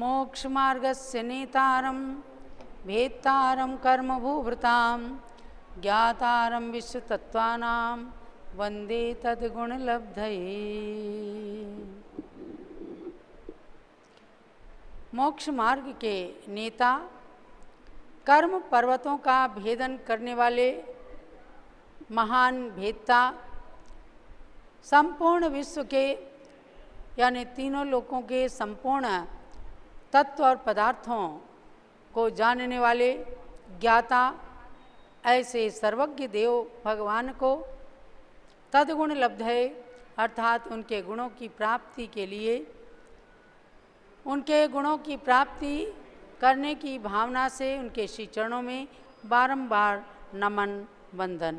मोक्षमार्गस्य नेतारं भेत्तारं कर्मभूभृतां ज्ञातारं विश्वतत्त्वानां वन्दे तद्गुणलब्धये। मोक्ष मार्ग के नेता, कर्म पर्वतों का भेदन करने वाले महान भेदता, संपूर्ण विश्व के यानी तीनों लोकों के संपूर्ण तत्व और पदार्थों को जानने वाले ज्ञाता, ऐसे सर्वज्ञ देव भगवान को तद्गुण लब्ध है, अर्थात उनके गुणों की प्राप्ति के लिए, उनके गुणों की प्राप्ति करने की भावना से उनके श्री चरणों में बारंबार नमन वंदन।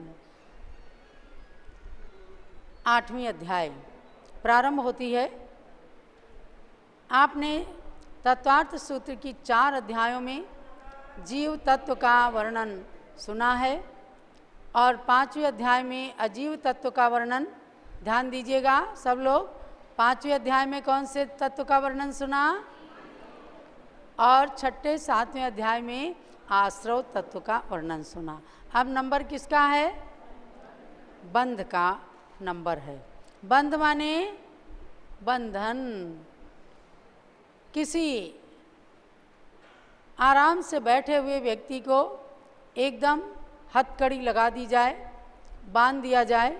8वीं अध्याय प्रारंभ होती है। आपने तत्वार्थ सूत्र की 4 अध्यायों में जीव तत्व का वर्णन सुना है और 5वें अध्याय में अजीव तत्व का वर्णन। ध्यान दीजिएगा सब लोग, 5वें अध्याय में कौन से तत्व का वर्णन सुना और 6ठे 7वें अध्याय में आश्रव तत्व का वर्णन सुना। अब नंबर किसका है? बंध का नंबर है। बंध माने बंधन। किसी आराम से बैठे हुए व्यक्ति को एकदम हथकड़ी लगा दी जाए, बांध दिया जाए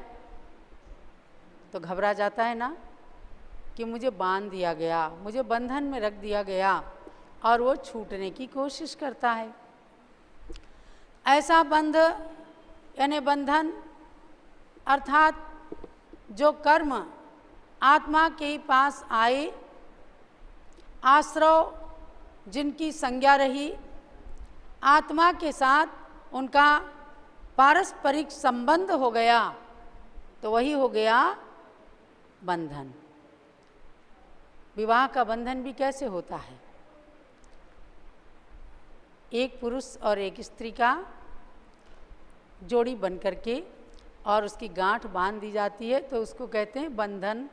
तो घबरा जाता है ना कि मुझे बांध दिया गया, मुझे बंधन में रख दिया गया, और वो छूटने की कोशिश करता है। ऐसा बंध यानी बंधन अर्थात जो कर्म आत्मा के पास आए, आश्रव जिनकी संज्ञा रही, आत्मा के साथ उनका पारस्परिक संबंध हो गया, तो वही हो गया बंधन। विवाह का बंधन भी कैसे होता है? एक पुरुष और एक स्त्री का जोड़ी बन करके और उसकी गांठ बांध दी जाती है तो उसको कहते हैं बंधन।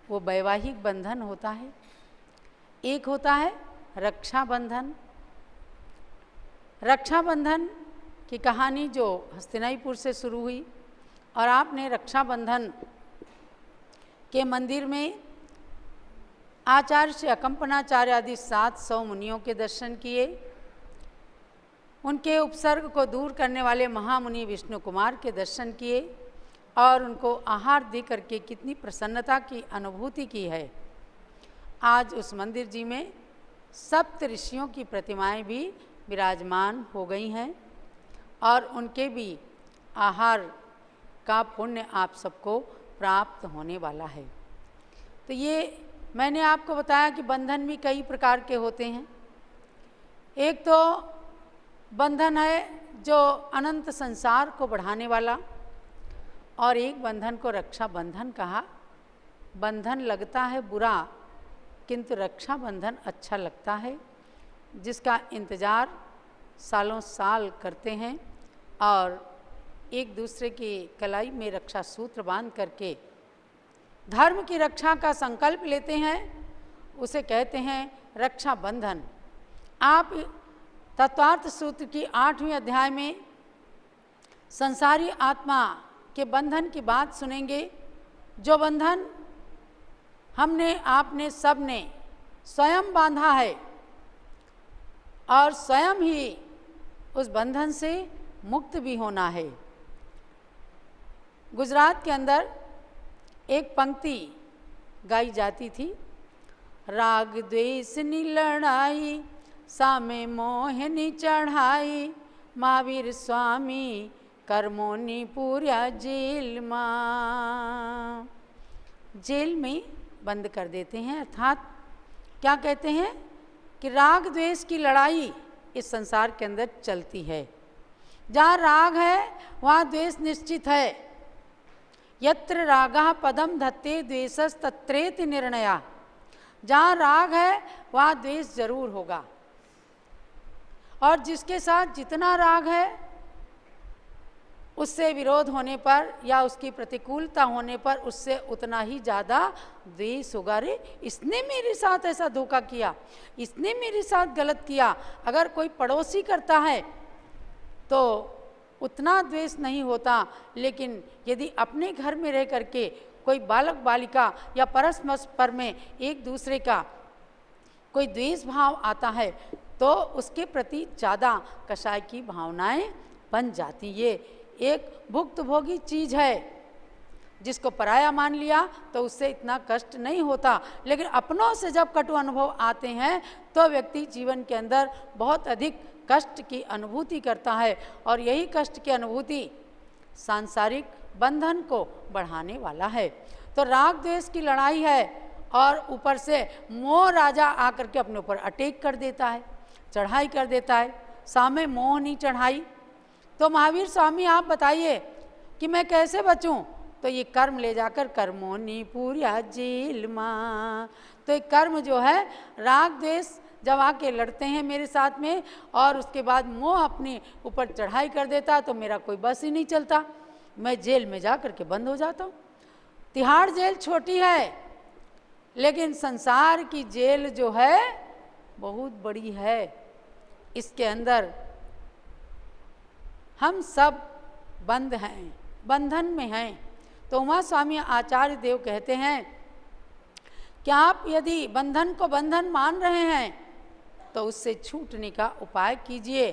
वो वैवाहिक बंधन होता है। एक होता है रक्षाबंधन। रक्षाबंधन की कहानी जो हस्तिनापुर से शुरू हुई और आपने रक्षाबंधन के मंदिर में आचार्य श्री अकंपनाचार्य आदि 700 मुनियों के दर्शन किए। उनके उपसर्ग को दूर करने वाले महामुनि विष्णु कुमार के दर्शन किए और उनको आहार दे करके कितनी प्रसन्नता की अनुभूति की है। आज उस मंदिर जी में 7 ऋषियों की प्रतिमाएं भी विराजमान हो गई हैं और उनके भी आहार का पुण्य आप सबको प्राप्त होने वाला है। तो ये मैंने आपको बताया कि बंधन भी कई प्रकार के होते हैं। एक तो बंधन है जो अनंत संसार को बढ़ाने वाला, और एक बंधन को रक्षा बंधन कहा। बंधन लगता है बुरा किंतु रक्षा बंधन अच्छा लगता है, जिसका इंतज़ार सालों साल करते हैं और एक दूसरे की कलाई में रक्षा सूत्र बांध करके धर्म की रक्षा का संकल्प लेते हैं, उसे कहते हैं रक्षा बंधन। आप तत्वार्थ सूत्र की 8वें अध्याय में संसारी आत्मा के बंधन की बात सुनेंगे। जो बंधन हमने, आपने, सबने स्वयं बांधा है और स्वयं ही उस बंधन से मुक्त भी होना है। गुजरात के अंदर एक पंक्ति गाई जाती थी, राग द्वेष नी लड़ाई सामे मोहनी चढ़ाई, महावीर स्वामी कर्मोनी पूरा जेल माँ। जेल में बंद कर देते हैं, अर्थात क्या कहते हैं कि राग द्वेष की लड़ाई इस संसार के अंदर चलती है। जहाँ राग है वहाँ द्वेष निश्चित है। यत्र रागः पदम धत्ते द्वेषस् तत्रेति निर्णया। जहाँ राग है वहाँ द्वेष जरूर होगा, और जिसके साथ जितना राग है उससे विरोध होने पर या उसकी प्रतिकूलता होने पर उससे उतना ही ज़्यादा द्वेष होगा। अरे इसने मेरे साथ ऐसा धोखा किया, इसने मेरे साथ गलत किया। अगर कोई पड़ोसी करता है तो उतना द्वेष नहीं होता, लेकिन यदि अपने घर में रह करके कोई बालक बालिका या परस्पर में एक दूसरे का कोई द्वेष भाव आता है तो उसके प्रति ज़्यादा कषाय की भावनाएं बन जाती। ये एक भुक्तभोगी चीज़ है, जिसको पराया मान लिया तो उससे इतना कष्ट नहीं होता, लेकिन अपनों से जब कटु अनुभव आते हैं तो व्यक्ति जीवन के अंदर बहुत अधिक कष्ट की अनुभूति करता है, और यही कष्ट की अनुभूति सांसारिक बंधन को बढ़ाने वाला है। तो राग द्वेष की लड़ाई है, और ऊपर से मोह राजा आकर के अपने ऊपर अटैक कर देता है, चढ़ाई कर देता है। सामे मोह नहीं चढ़ाई। तो महावीर स्वामी आप बताइए कि मैं कैसे बचूं? तो ये कर्म ले जाकर कर्मोनी पूरा जेल माँ। तो एक कर्म जो है, राग द्वेष जब आके लड़ते हैं मेरे साथ में और उसके बाद मोह अपने ऊपर चढ़ाई कर देता तो मेरा कोई बस ही नहीं चलता, मैं जेल में जा कर के बंद हो जाता हूँ। तिहाड़ जेल छोटी है, लेकिन संसार की जेल जो है बहुत बड़ी है। इसके अंदर हम सब बंद हैं, बंधन में हैं। तो उमा स्वामी आचार्य देव कहते हैं कि आप यदि बंधन को बंधन मान रहे हैं तो उससे छूटने का उपाय कीजिए।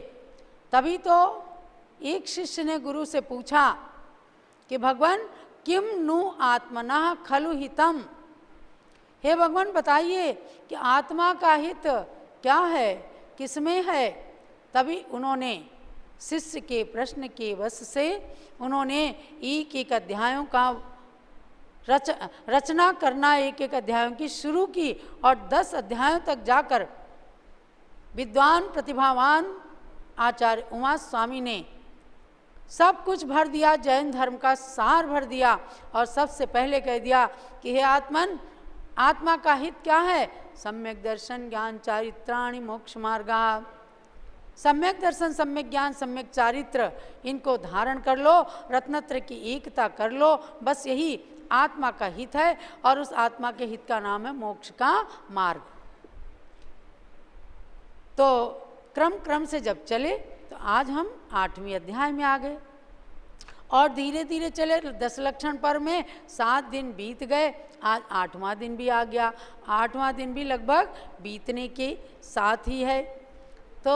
तभी तो एक शिष्य ने गुरु से पूछा कि भगवान किम नु आत्मनः खलु हितम, हे भगवान बताइए कि आत्मा का हित क्या है, किसमें है। तभी उन्होंने शिष्य के प्रश्न के वश से उन्होंने एक एक अध्यायों का रचना करना, एक एक अध्यायों की शुरू की, और 10 अध्यायों तक जाकर विद्वान प्रतिभावान आचार्य उमा स्वामी ने सब कुछ भर दिया, जैन धर्म का सार भर दिया। और सबसे पहले कह दिया कि हे आत्मन, आत्मा का हित क्या है? सम्यक दर्शन ज्ञान चारित्राणि मोक्ष मार्गा। सम्यक दर्शन, सम्यक ज्ञान, सम्यक चारित्र, इनको धारण कर लो, रत्नत्र की एकता कर लो, बस यही आत्मा का हित है। और उस आत्मा के हित का नाम है मोक्ष का मार्ग। तो क्रम क्रम से जब चले तो आज हम 8वें अध्याय में आ गए, और धीरे धीरे चले। 10 लक्षण पर में 7 दिन बीत गए, आज 8वां दिन भी आ गया। 8वां दिन भी लगभग बीतने के साथ ही है। तो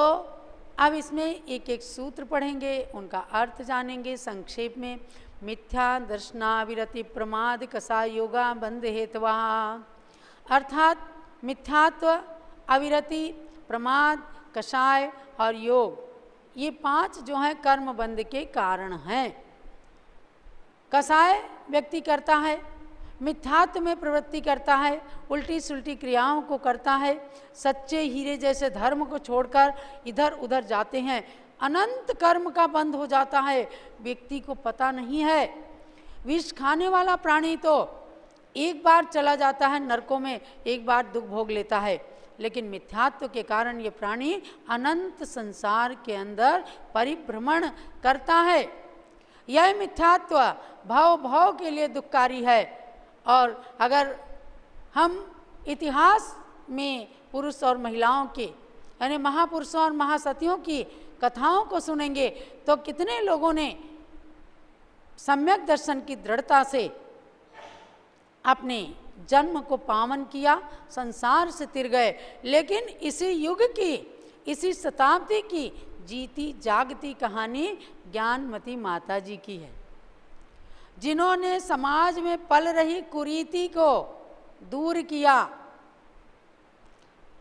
अब इसमें एक एक सूत्र पढ़ेंगे, उनका अर्थ जानेंगे संक्षेप में। मिथ्या दर्शनाविरति प्रमाद कषाय योगा बंध हेतवा। अर्थात मिथ्यात्व, अविरति, प्रमाद, कषाय और योग, ये 5 जो हैं कर्म बंध के कारण हैं। कषाय व्यक्ति करता है, मिथ्यात्व में प्रवृत्ति करता है, उल्टी सुल्टी क्रियाओं को करता है, सच्चे हीरे जैसे धर्म को छोड़कर इधर उधर जाते हैं, अनंत कर्म का बंध हो जाता है, व्यक्ति को पता नहीं है। विष खाने वाला प्राणी तो एक बार चला जाता है नरकों में, एक बार दुख भोग लेता है, लेकिन मिथ्यात्व के कारण ये प्राणी अनंत संसार के अंदर परिभ्रमण करता है। यह मिथ्यात्व भव भव के लिए दुखकारी है। और अगर हम इतिहास में पुरुष और महिलाओं के, यानी महापुरुषों और महासतियों की कथाओं को सुनेंगे तो कितने लोगों ने सम्यक दर्शन की दृढ़ता से अपने जन्म को पावन किया, संसार से तिर गए। लेकिन इसी युग की, इसी शताब्दी की जीती जागती कहानी ज्ञानमती माता जी की है, जिन्होंने समाज में पल रही कुरीति को दूर किया।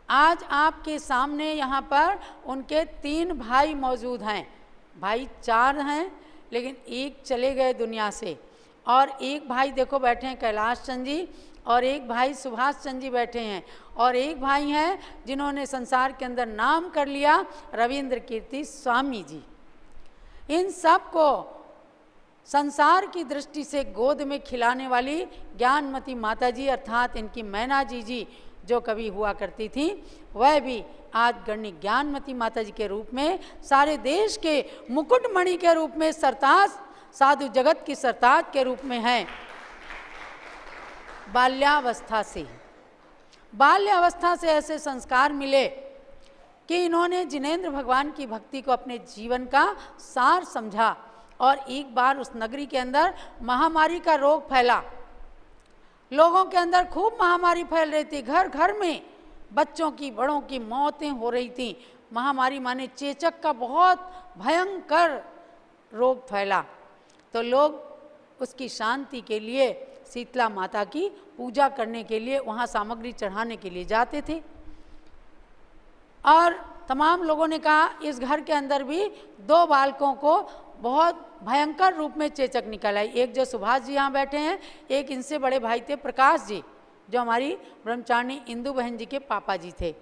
आज आपके सामने यहाँ पर उनके 3 भाई मौजूद हैं। भाई 4 हैं, लेकिन एक चले गए दुनिया से, और एक भाई देखो बैठे हैं कैलाश चंद जी, और एक भाई सुभाष चंद जी बैठे हैं, और एक भाई हैं जिन्होंने संसार के अंदर नाम कर लिया, रविंद्र कीर्ति स्वामी जी। इन सब को संसार की दृष्टि से गोद में खिलाने वाली ज्ञानमती माता जी, अर्थात इनकी मैना जी जो कभी हुआ करती थी, वह भी आज गण्य ज्ञानमती माता जी के रूप में सारे देश के मुकुटमणि के रूप में सरताज साधु जगत की सरताज के रूप में हैं बाल्यावस्था से। बाल्यावस्था से ऐसे संस्कार मिले कि इन्होंने जिनेंद्र भगवान की भक्ति को अपने जीवन का सार समझा। और एक बार उस नगरी के अंदर महामारी का रोग फैला, लोगों के अंदर खूब महामारी फैल रही थी, घर घर में बच्चों की बड़ों की मौतें हो रही थी। महामारी माने चेचक का बहुत भयंकर रोग फैला। तो लोग उसकी शांति के लिए शीतला माता की पूजा करने के लिए वहाँ सामग्री चढ़ाने के लिए जाते थे। और तमाम लोगों ने कहा इस घर के अंदर भी 2 बालकों को बहुत भयंकर रूप में चेचक निकल आई। एक जो सुभाष जी यहाँ बैठे हैं, एक इनसे बड़े भाई थे प्रकाश जी, जो हमारी ब्रह्मचारिणी इंदु बहन जी के पापा जी थे।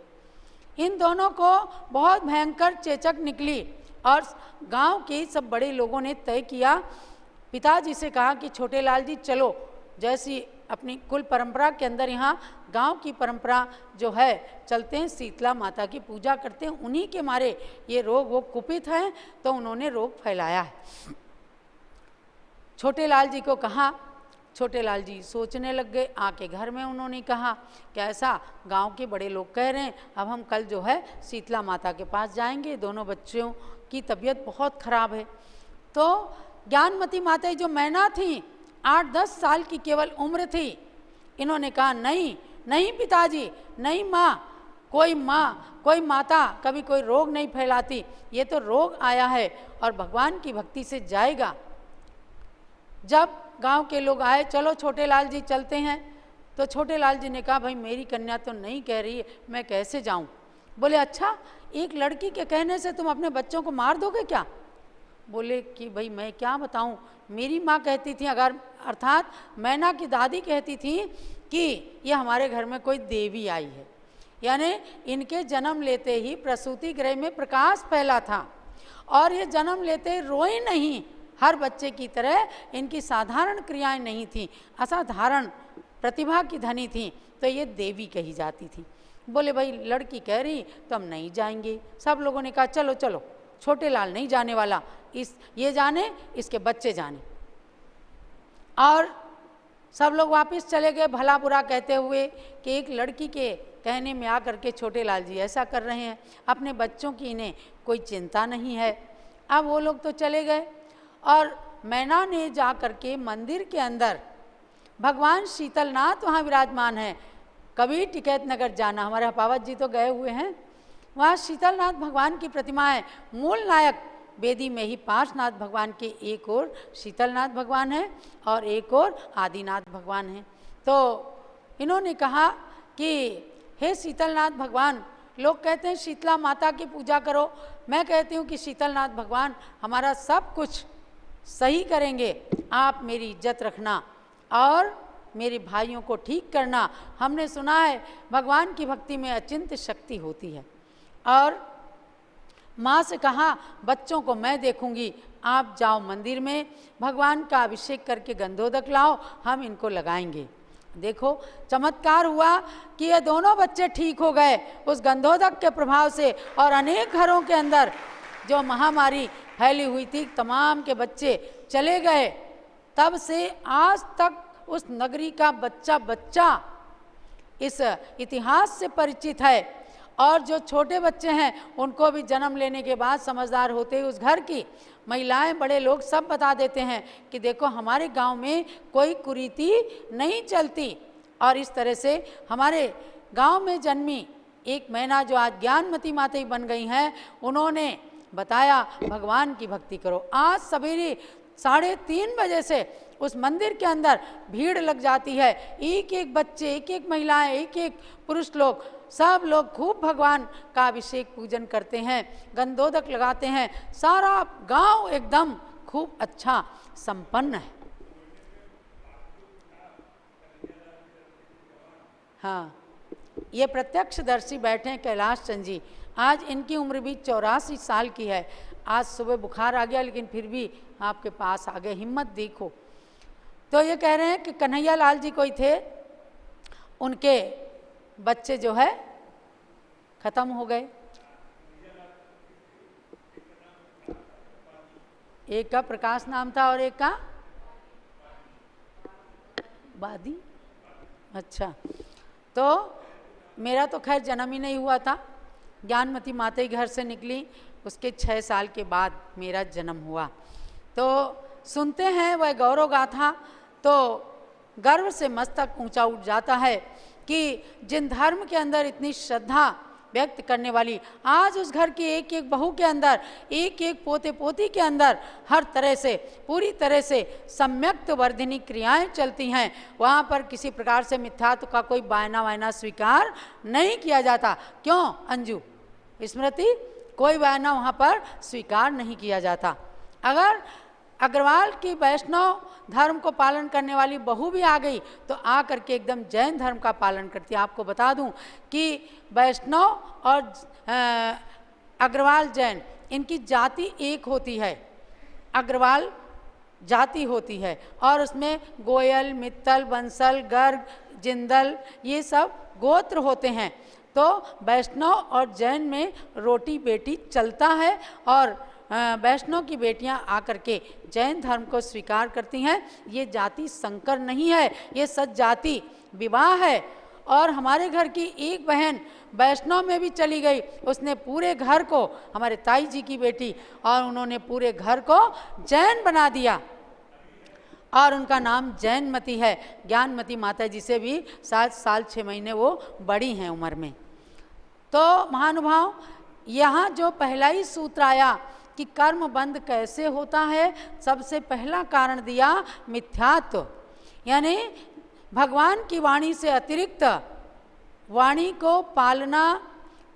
इन दोनों को बहुत भयंकर चेचक निकली और गांव के सब बड़े लोगों ने तय किया, पिताजी से कहा कि छोटे लाल जी चलो, जैसी अपनी कुल परंपरा के अंदर यहाँ गांव की परंपरा जो है चलते हैं, शीतला माता की पूजा करते हैं, उन्हीं के मारे ये रोग वो कुपित हैं, तो उन्होंने रोग फैलाया है। छोटे लाल जी को कहा, छोटे लाल जी सोचने लग गए। आके घर में उन्होंने कहा कि ऐसा गांव के बड़े लोग कह रहे हैं, अब हम कल जो है शीतला माता के पास जाएंगे, दोनों बच्चों की तबीयत बहुत ख़राब है। तो ज्ञानमती माता जो मैना थी, 8-10 साल की केवल उम्र थी, इन्होंने कहा नहीं नहीं पिताजी, नहीं माँ, कोई माता कभी कोई रोग नहीं फैलाती, ये तो रोग आया है और भगवान की भक्ति से जाएगा। जब गांव के लोग आए, चलो छोटे लाल जी चलते हैं, तो छोटे लाल जी ने कहा भाई मेरी कन्या तो नहीं कह रही है, मैं कैसे जाऊं? बोले अच्छा, एक लड़की के कहने से तुम अपने बच्चों को मार दोगे क्या? बोले कि भाई मैं क्या बताऊं, मेरी माँ कहती थी, अगर अर्थात मैना की दादी कहती थी कि ये हमारे घर में कोई देवी आई है, यानी इनके जन्म लेते ही प्रसूति गृह में प्रकाश फैला था और ये जन्म लेते रोई नहीं, हर बच्चे की तरह इनकी साधारण क्रियाएं नहीं थी, असाधारण प्रतिभा की धनी थी, तो ये देवी कही जाती थी। बोले भाई लड़की कह रही तो हम नहीं जाएंगे। सब लोगों ने कहा चलो चलो, छोटे लाल नहीं जाने वाला, ये जाने, इसके बच्चे जाने। और सब लोग वापस चले गए भला बुरा कहते हुए कि एक लड़की के कहने में आकर के छोटे लाल जी ऐसा कर रहे हैं, अपने बच्चों की इन्हें कोई चिंता नहीं है। अब वो लोग तो चले गए और मैना ने जा कर के मंदिर के अंदर, भगवान शीतलनाथ वहाँ विराजमान है, कभी टिकैत नगर जाना, हमारे हपावत जी तो गए हुए हैं, वहाँ शीतलनाथ भगवान की प्रतिमा है। मूल नायक वेदी में ही 5 नाथ भगवान के, एक और शीतलनाथ भगवान है और एक और आदिनाथ भगवान है। तो इन्होंने कहा कि हे शीतलनाथ भगवान, लोग कहते हैं शीतला माता की पूजा करो, मैं कहती हूँ कि शीतलनाथ भगवान हमारा सब कुछ सही करेंगे, आप मेरी इज्जत रखना और मेरे भाइयों को ठीक करना। हमने सुना है भगवान की भक्ति में अचिंत्य शक्ति होती है। और माँ से कहा बच्चों को मैं देखूंगी, आप जाओ मंदिर में भगवान का अभिषेक करके गंधोदक लाओ, हम इनको लगाएंगे। देखो चमत्कार हुआ कि ये दोनों बच्चे ठीक हो गए उस गंधोदक के प्रभाव से, और अनेक घरों के अंदर जो महामारी फैली हुई थी तमाम के बच्चे चले गए। तब से आज तक उस नगरी का बच्चा बच्चा इस इतिहास से परिचित है। और जो छोटे बच्चे हैं उनको भी जन्म लेने के बाद समझदार होते ही उस घर की महिलाएं, बड़े लोग सब बता देते हैं कि देखो हमारे गांव में कोई कुरीति नहीं चलती। और इस तरह से हमारे गांव में जन्मी एक मैना जो आज ज्ञानमती माता बन गई हैं, उन्होंने बताया भगवान की भक्ति करो। आज सवेरे 3:30 बजे से उस मंदिर के अंदर भीड़ लग जाती है, एक एक बच्चे, एक एक महिलाएं, एक एक पुरुष लोग, सब लोग खूब भगवान का अभिषेक पूजन करते हैं, गंधोदक लगाते हैं, सारा गांव एकदम खूब अच्छा संपन्न है। हाँ, ये प्रत्यक्षदर्शी बैठे हैं कैलाश चंद जी, आज इनकी उम्र भी 84 साल की है। आज सुबह बुखार आ गया लेकिन फिर भी आपके पास आ गए, हिम्मत देखो। तो ये कह रहे हैं कि कन्हैया लाल जी कोई थे, उनके बच्चे जो है खत्म हो गए। एक का प्रकाश नाम था और एक का बादी। अच्छा, तो मेरा तो खैर जन्म ही नहीं हुआ था। ज्ञानमती माता ही घर से निकली, उसके 6 साल के बाद मेरा जन्म हुआ। तो सुनते हैं वह गौरव गाथा, तो गर्व से मस्तक ऊंचा उठ जाता है कि जिन धर्म के अंदर इतनी श्रद्धा व्यक्त करने वाली, आज उस घर की एक एक बहू के अंदर, एक एक पोते पोती के अंदर हर तरह से पूरी तरह से सम्यक्त वर्धिनी क्रियाएं चलती हैं। वहाँ पर किसी प्रकार से मिथ्यात्व का कोई बायना वायना स्वीकार नहीं किया जाता। क्यों अंजू स्मृति? कोई बायना वहाँ पर स्वीकार नहीं किया जाता। अगर अग्रवाल की वैष्णव धर्म को पालन करने वाली बहू भी आ गई तो आ करके एकदम जैन धर्म का पालन करती है। आपको बता दूं कि वैष्णव और अग्रवाल जैन इनकी जाति एक होती है। अग्रवाल जाति होती है और उसमें गोयल, मित्तल, बंसल, गर्ग, जिंदल ये सब गोत्र होते हैं। तो वैष्णव और जैन में रोटी बेटी चलता है और वैष्णव की बेटियां आकर के जैन धर्म को स्वीकार करती हैं। ये जाति संकर नहीं है, ये सच जाति विवाह है। और हमारे घर की एक बहन वैष्णव में भी चली गई, उसने पूरे घर को, हमारे ताई जी की बेटी, और उन्होंने पूरे घर को जैन बना दिया और उनका नाम जैनमती है। ज्ञानमती माता जी से भी 7 साल 6 महीने वो बड़ी हैं उम्र में। तो महानुभाव, यहाँ जो पहला ही सूत्र आया कि कर्म बंध कैसे होता है, सबसे पहला कारण दिया मिथ्यात्व, यानी भगवान की वाणी से अतिरिक्त वाणी को पालना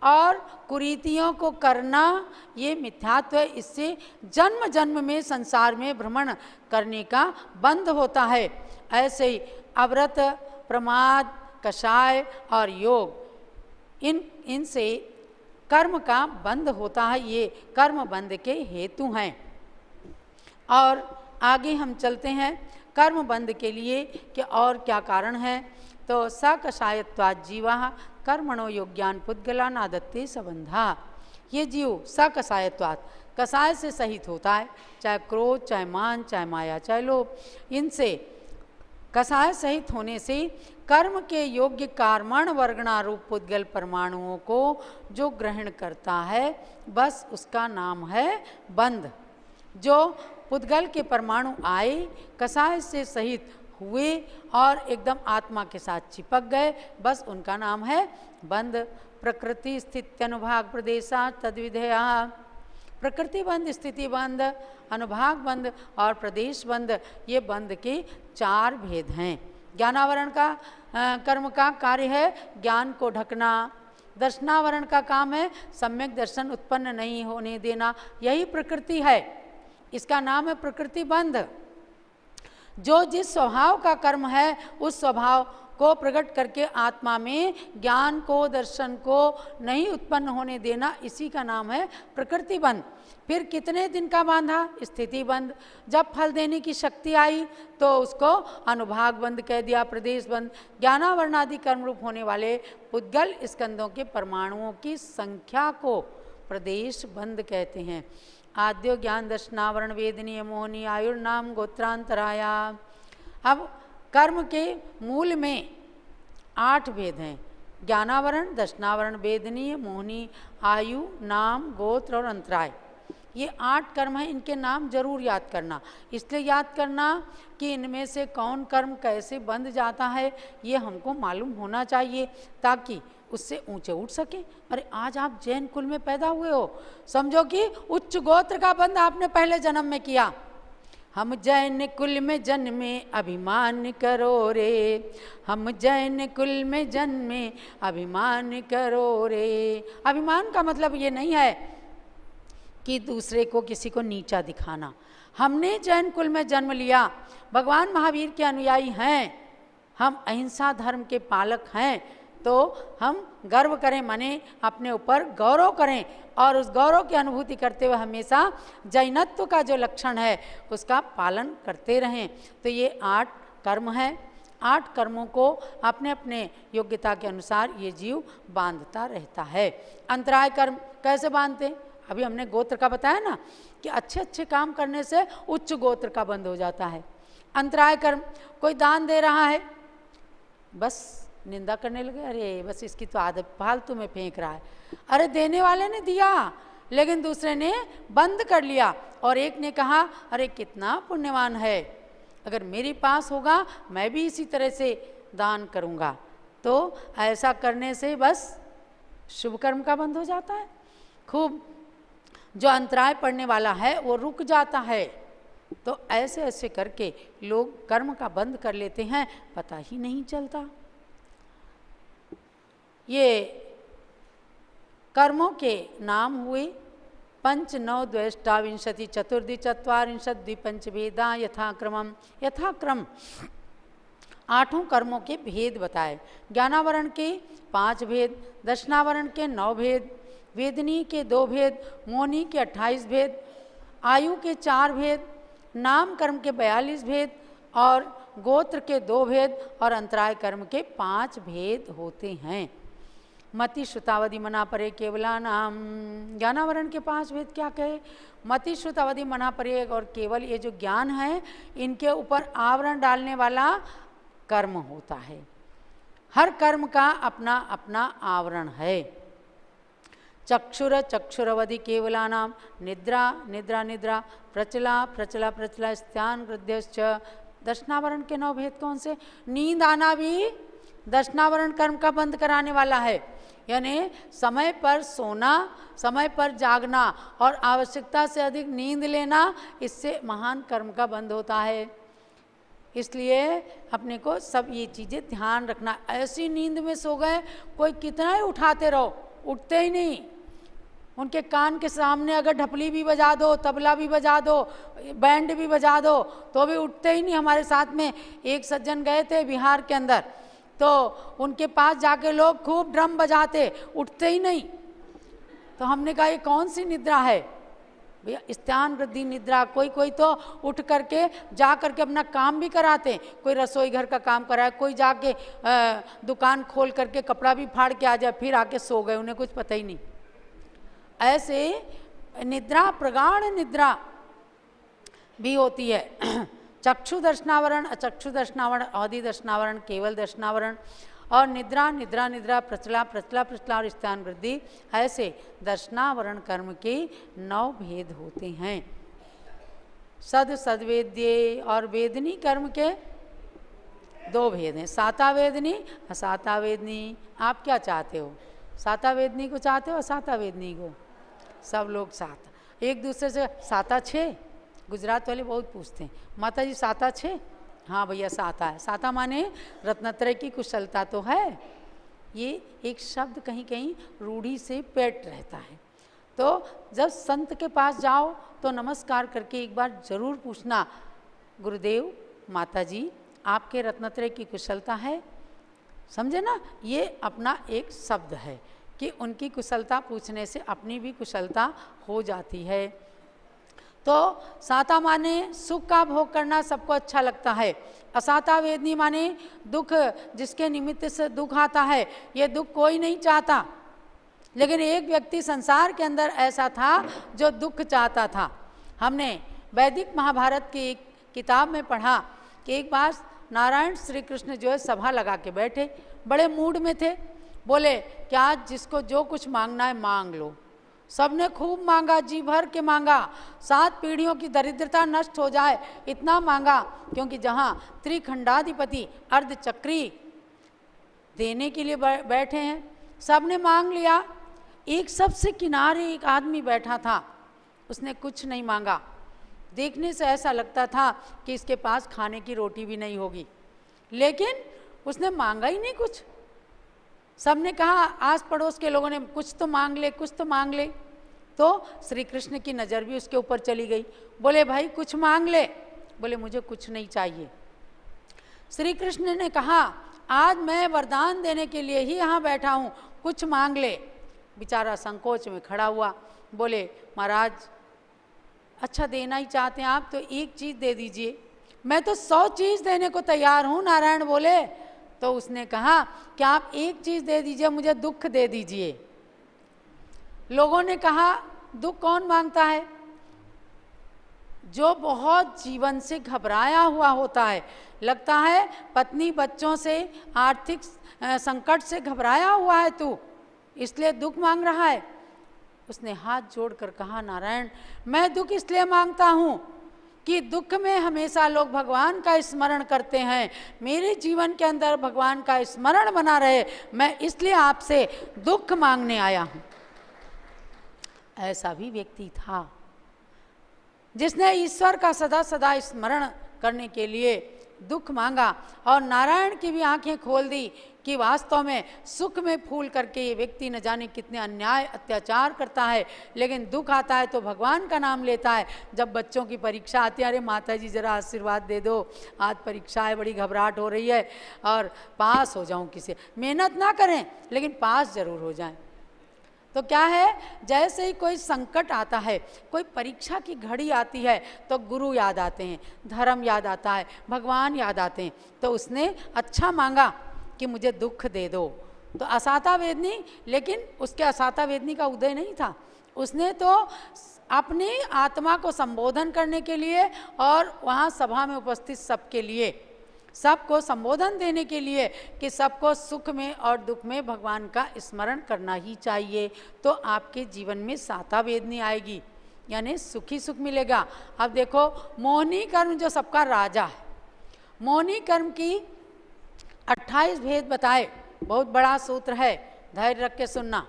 और कुरीतियों को करना, ये मिथ्यात्व है। इससे जन्म जन्म में संसार में भ्रमण करने का बंध होता है। ऐसे ही अव्रत, प्रमाद, कषाय और योग, इनसे कर्म का बंध होता है। ये कर्म बंध के हेतु हैं। और आगे हम चलते हैं कर्म बंध के लिए कि और क्या कारण है। तो सकषायत्वात् जीवा कर्मणो योग्यान पुद्गला नादत्ते संबंधा। ये जीव सकषायत्वात्, कषाय से सहित होता है, चाहे क्रोध, चाहे मान, चाहे माया, चाहे लोभ। इनसे कषाय सहित होने से कर्म के योग्य कर्मण वर्गणारूप पुद्गल परमाणुओं को जो ग्रहण करता है, बस उसका नाम है बंध। जो पुद्गल के परमाणु आए, कषाय से सहित हुए और एकदम आत्मा के साथ चिपक गए, बस उनका नाम है बंध। प्रकृति स्थिति अनुभाग प्रदेशा तद्विधेया। प्रकृति बंध, स्थिति बंध, अनुभाग बंध और प्रदेश बंध, ये बंध के 4 भेद हैं। ज्ञानावरण का कर्म का कार्य है ज्ञान को ढकना। दर्शनावरण का काम है सम्यक दर्शन उत्पन्न नहीं होने देना। यही प्रकृति है, इसका नाम है प्रकृति बंध। जो जिस स्वभाव का कर्म है उस स्वभाव को प्रकट करके आत्मा में ज्ञान को, दर्शन को नहीं उत्पन्न होने देना, इसी का नाम है प्रकृति बंध। फिर कितने दिन का बांधा? स्थिति बंध। जब फल देने की शक्ति आई तो उसको अनुभाग बंध कह दिया, प्रदेश बंध। ज्ञानावरणादि कर्म रूप होने वाले पुद्गल स्कंदों के परमाणुओं की संख्या को प्रदेश बंध कहते हैं। आद्यो ज्ञान दर्शनावरण वेदनीय मोहनी आयुर्नाम गोत्रांतराया। अब कर्म के मूल में 8 भेद हैं। ज्ञानावरण, दर्शनावरण, वेदनीय, मोहनी, आयु, नाम, गोत्र और अंतराय। ये 8 कर्म हैं। इनके नाम जरूर याद करना। इसलिए याद करना कि इनमें से कौन कर्म कैसे बंध जाता है, ये हमको मालूम होना चाहिए ताकि उससे ऊंचे उठ सके। अरे आज आप जैन कुल में पैदा हुए हो, समझो कि उच्च गोत्र का बंध आपने पहले जन्म में किया। हम जैन कुल में जन्मे अभिमान करो रे, हम जैन कुल में जन्मे अभिमान करो रे। अभिमान का मतलब ये नहीं है कि दूसरे को, किसी को नीचा दिखाना। हमने जैन कुल में जन्म लिया, भगवान महावीर के अनुयायी हैं, हम अहिंसा धर्म के पालक हैं, तो हम गर्व करें, माने अपने ऊपर गौरव करें और उस गौरव की अनुभूति करते हुए हमेशा जैनत्व का जो लक्षण है उसका पालन करते रहें। तो ये 8 कर्म हैं। 8 कर्मों को अपने अपने योग्यता के अनुसार ये जीव बांधता रहता है। अंतराय कर्म कैसे बांधते? अभी हमने गोत्र का बताया ना कि अच्छे अच्छे काम करने से उच्च गोत्र का बंद हो जाता है। अंतराय कर्म, कोई दान दे रहा है, बस निंदा करने लगे, अरे बस इसकी तो आदत फालतू में फेंक रहा है। अरे देने वाले ने दिया लेकिन दूसरे ने बंद कर लिया, और एक ने कहा अरे कितना पुण्यवान है, अगर मेरे पास होगा मैं भी इसी तरह से दान करूँगा। तो ऐसा करने से बस शुभ कर्म का बंद हो जाता है। खूब जो अंतराय पड़ने वाला है वो रुक जाता है। तो ऐसे ऐसे करके लोग कर्म का बंद कर लेते हैं, पता ही नहीं चलता। ये कर्मों के नाम हुए पंच नौ द्वेष्टाविंशति चतुर्दि चत्वारिंशत् द्विपंचभेदा यथाक्रमम। यथाक्रम 8 कर्मों के भेद बताए। ज्ञानावरण के 5 भेद, दर्शनावरण के 9 भेद, वेदनी के 2 भेद, मोनी के 28 भेद, आयु के 4 भेद, नाम कर्म के 42 भेद और गोत्र के 2 भेद और अंतराय कर्म के 5 भेद होते हैं। मति श्रुतावधि मना परे केवला नाम। ज्ञानावरण के 5 भेद क्या कहे? मति श्रुतावधि मना परे और केवल ये जो ज्ञान है इनके ऊपर आवरण डालने वाला कर्म होता है। हर कर्म का अपना अपना आवरण है। चक्षुर चक्षुरवधि केवला नाम। निद्रा निद्रा निद्रा, प्रचला प्रचला प्रचला, स्त्यान हृदयश्च। दर्शनावरण के 9 भेद कौन से? नींद आना भी दर्शनावरण कर्म का बंद कराने वाला है, यानी समय पर सोना, समय पर जागना और आवश्यकता से अधिक नींद लेना, इससे महान कर्म का बंद होता है। इसलिए अपने को सब ये चीज़ें ध्यान रखना। ऐसी नींद में सो गए, कोई कितना ही उठाते रहो उठते ही नहीं। उनके कान के सामने अगर ढपली भी बजा दो, तबला भी बजा दो, बैंड भी बजा दो तो भी उठते ही नहीं। हमारे साथ में एक सज्जन गए थे बिहार के अंदर, तो उनके पास जाके लोग खूब ड्रम बजाते, उठते ही नहीं। तो हमने कहा ये कौन सी निद्रा है भैया? स्त्यान वृद्धि निद्रा। कोई कोई तो उठ करके जा करके अपना काम भी कराते, कोई रसोई घर का काम कराए, कोई जाके दुकान खोल करके कपड़ा भी फाड़ के आ जाए, फिर आके सो गए, उन्हें कुछ पता ही नहीं। ऐसे निद्रा, प्रगाढ़ निद्रा भी होती है। चक्षु दर्शनावरण, अचक्षु दर्शनावरण, अवधि दर्शनावरण, केवल दर्शनावरण और निद्रा निद्रा निद्रा, प्रचला प्रचला प्रचला और स्त्यान वृद्धि, ऐसे दर्शनावरण कर्म के 9 भेद होते हैं। सद सदवेद्य और वेदनी कर्म के 2 भेद हैं, साता वेदनी, असाता वेदनी। आप क्या चाहते हो? साता वेदनी को चाहते हो, असाता वेदनी को? सब लोग सात। एक दूसरे से साता 6, गुजरात वाले बहुत पूछते हैं, माता जी साता 6? हाँ भैया साता है। साता माने रत्नत्रय की कुशलता तो है। ये एक शब्द कहीं कहीं रूढ़ी से पेट रहता है। तो जब संत के पास जाओ तो नमस्कार करके एक बार जरूर पूछना, गुरुदेव माता जी आपके रत्नत्रय की कुशलता है। समझे ना? ये अपना एक शब्द है कि उनकी कुशलता पूछने से अपनी भी कुशलता हो जाती है। तो साता माने सुख का भोग करना सबको अच्छा लगता है। असाता वेदनी माने दुख, जिसके निमित्त से दुख आता है, ये दुख कोई नहीं चाहता। लेकिन एक व्यक्ति संसार के अंदर ऐसा था जो दुख चाहता था। हमने वैदिक महाभारत की एक किताब में पढ़ा कि एक बार नारायण श्री कृष्ण जो है सभा लगा के बैठे, बड़े मूड में थे। बोले कि आज जिसको जो कुछ मांगना है मांग लो। सबने खूब मांगा, जी भर के मांगा, 7 पीढ़ियों की दरिद्रता नष्ट हो जाए इतना मांगा, क्योंकि जहाँ त्रिखंडाधिपति अर्धचक्री देने के लिए बैठे हैं, सबने मांग लिया। एक सबसे किनारे एक आदमी बैठा था, उसने कुछ नहीं मांगा। देखने से ऐसा लगता था कि इसके पास खाने की रोटी भी नहीं होगी, लेकिन उसने मांगा ही नहीं कुछ। सबने कहा, आस पड़ोस के लोगों ने कुछ तो मांग ले, कुछ तो मांग ले। तो श्री कृष्ण की नज़र भी उसके ऊपर चली गई। बोले भाई कुछ मांग ले। बोले मुझे कुछ नहीं चाहिए। श्री कृष्ण ने कहा, आज मैं वरदान देने के लिए ही यहाँ बैठा हूँ, कुछ मांग ले। बेचारा संकोच में खड़ा हुआ। बोले महाराज अच्छा देना ही चाहते हैं आप तो एक चीज़ दे दीजिए। मैं तो 100 चीज़ देने को तैयार हूँ, नारायण बोले। तो उसने कहा कि आप एक चीज़ दे दीजिए, मुझे दुख दे दीजिए। लोगों ने कहा दुख कौन मांगता है? जो बहुत जीवन से घबराया हुआ होता है, लगता है पत्नी बच्चों से, आर्थिक संकट से घबराया हुआ है तू, इसलिए दुख मांग रहा है। उसने हाथ जोड़कर कहा, नारायण, मैं दुख इसलिए मांगता हूँ कि दुख में हमेशा लोग भगवान का स्मरण करते हैं, मेरे जीवन के अंदर भगवान का स्मरण बना रहे, मैं इसलिए आपसे दुख मांगने आया हूँ। ऐसा भी व्यक्ति था जिसने ईश्वर का सदा सदा स्मरण करने के लिए दुख मांगा, और नारायण की भी आंखें खोल दी कि वास्तव में सुख में फूल करके ये व्यक्ति न जाने कितने अन्याय अत्याचार करता है, लेकिन दुख आता है तो भगवान का नाम लेता है। जब बच्चों की परीक्षा आती है, अरे माता जी ज़रा आशीर्वाद दे दो, आज परीक्षा है, बड़ी घबराहट हो रही है और पास हो जाऊं, किसी मेहनत ना करें लेकिन पास ज़रूर हो जाएं। तो क्या है, जैसे ही कोई संकट आता है, कोई परीक्षा की घड़ी आती है, तो गुरु याद आते हैं, धर्म याद आता है, भगवान याद आते हैं। तो उसने अच्छा मांगा कि मुझे दुख दे दो। तो असाता वेदनी, लेकिन उसके असाता वेदनी का उदय नहीं था, उसने तो अपनी आत्मा को संबोधन करने के लिए और वहाँ सभा में उपस्थित सबके लिए, सबको संबोधन देने के लिए कि सबको सुख में और दुख में भगवान का स्मरण करना ही चाहिए, तो आपके जीवन में साता वेदनी आएगी, यानी सुखी सुख मिलेगा। अब देखो, मोहिनी कर्म जो सबका राजा है, मोहिनी कर्म की 28 भेद बताए, बहुत बड़ा सूत्र है, धैर्य रख के सुनना।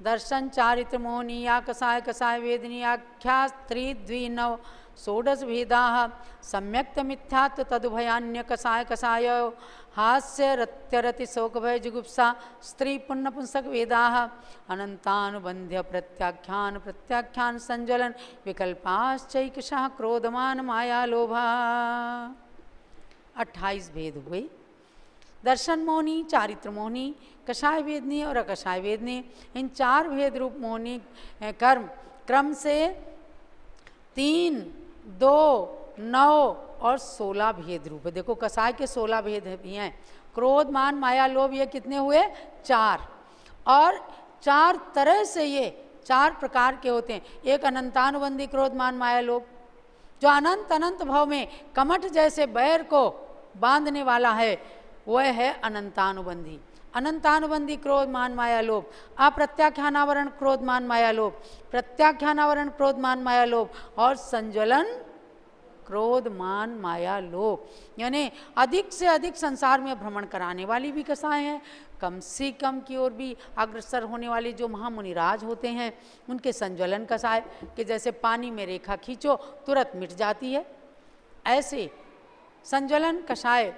दर्शन चारित्र मोहिनी या कसाय कसाय वेदनी आख्या त्रिद्विनव षोडश भेदा सम्यक्त मिथ्यात्व तदुभयान्य कसाय कसाय हास्य रत्यरति शोक भय जुगुप्सा स्त्री पुण्य पुंसक वेदा अनंतानुबंध्य प्रत्याख्यान प्रत्याख्यान संज्वलन विकल्पाश्चैकशः क्रोधमान माया लोभा। 28 भेद हुए। दर्शन मोहिनी, चारित्र मोहिनी, कषाय वेदनी और अकषाय वेदनी, इन 4 भेद रूप मोहिनी क्रम से 3, 2, 9 और 16 भेद रूप है। देखो, कसाय के 16 भेद भी हैं। क्रोध मान माया लोभ, ये कितने हुए? 4। और 4 तरह से ये 4 प्रकार के होते हैं। एक अनंतानुबंधी क्रोध मान माया लोभ, जो अनंत अनंत भाव में कमठ जैसे बैर को बांधने वाला है, वह है अनंतानुबंधी। अनंतानुबंधी क्रोध मान माया लोभ, अप्रत्याख्यानावरण क्रोध मान माया लोभ, प्रत्याख्यानावरण क्रोध मान माया लोभ, और संज्वलन क्रोध मान माया लोभ, यानी अधिक से अधिक संसार में भ्रमण कराने वाली भी कसाएं हैं। कम से कम की ओर भी अग्रसर होने वाले जो महामुनिराज होते हैं, उनके संज्वलन कसाय कि जैसे पानी में रेखा खींचो तुरंत मिट जाती है, ऐसे संज्वलन कषाय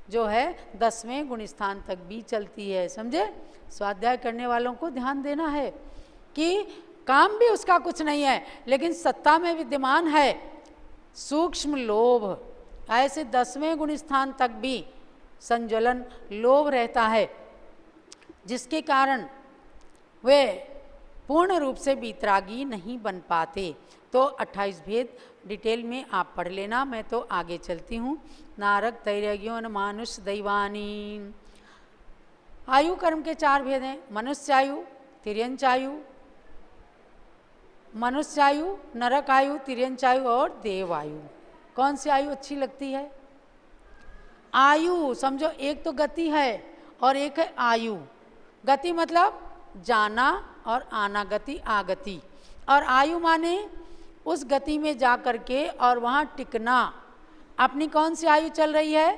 जो है 10वें गुण स्थान तक भी चलती है। समझे? स्वाध्याय करने वालों को ध्यान देना है कि काम भी उसका कुछ नहीं है, लेकिन सत्ता में विद्यमान है सूक्ष्म लोभ। ऐसे 10वें गुण स्थान तक भी संज्वलन लोभ रहता है, जिसके कारण वे पूर्ण रूप से वीतरागी नहीं बन पाते। तो 28 भेद डिटेल में आप पढ़ लेना, मैं तो आगे चलती हूँ। नारक तैर्यज्ञोन मानुष दैवानी। आयु कर्म के 4 भेद हैं। मनुष्यायु, तिर्यंचायु, मनुष्यायु, नरकायु, तिर्यंचायु और देवायु। कौन सी आयु अच्छी लगती है? आयु समझो, एक तो गति है और एक है आयु। गति मतलब जाना और आना, गति आगति, और आयु माने उस गति में जा कर के और वहाँ टिकना। अपनी कौन सी आयु चल रही है?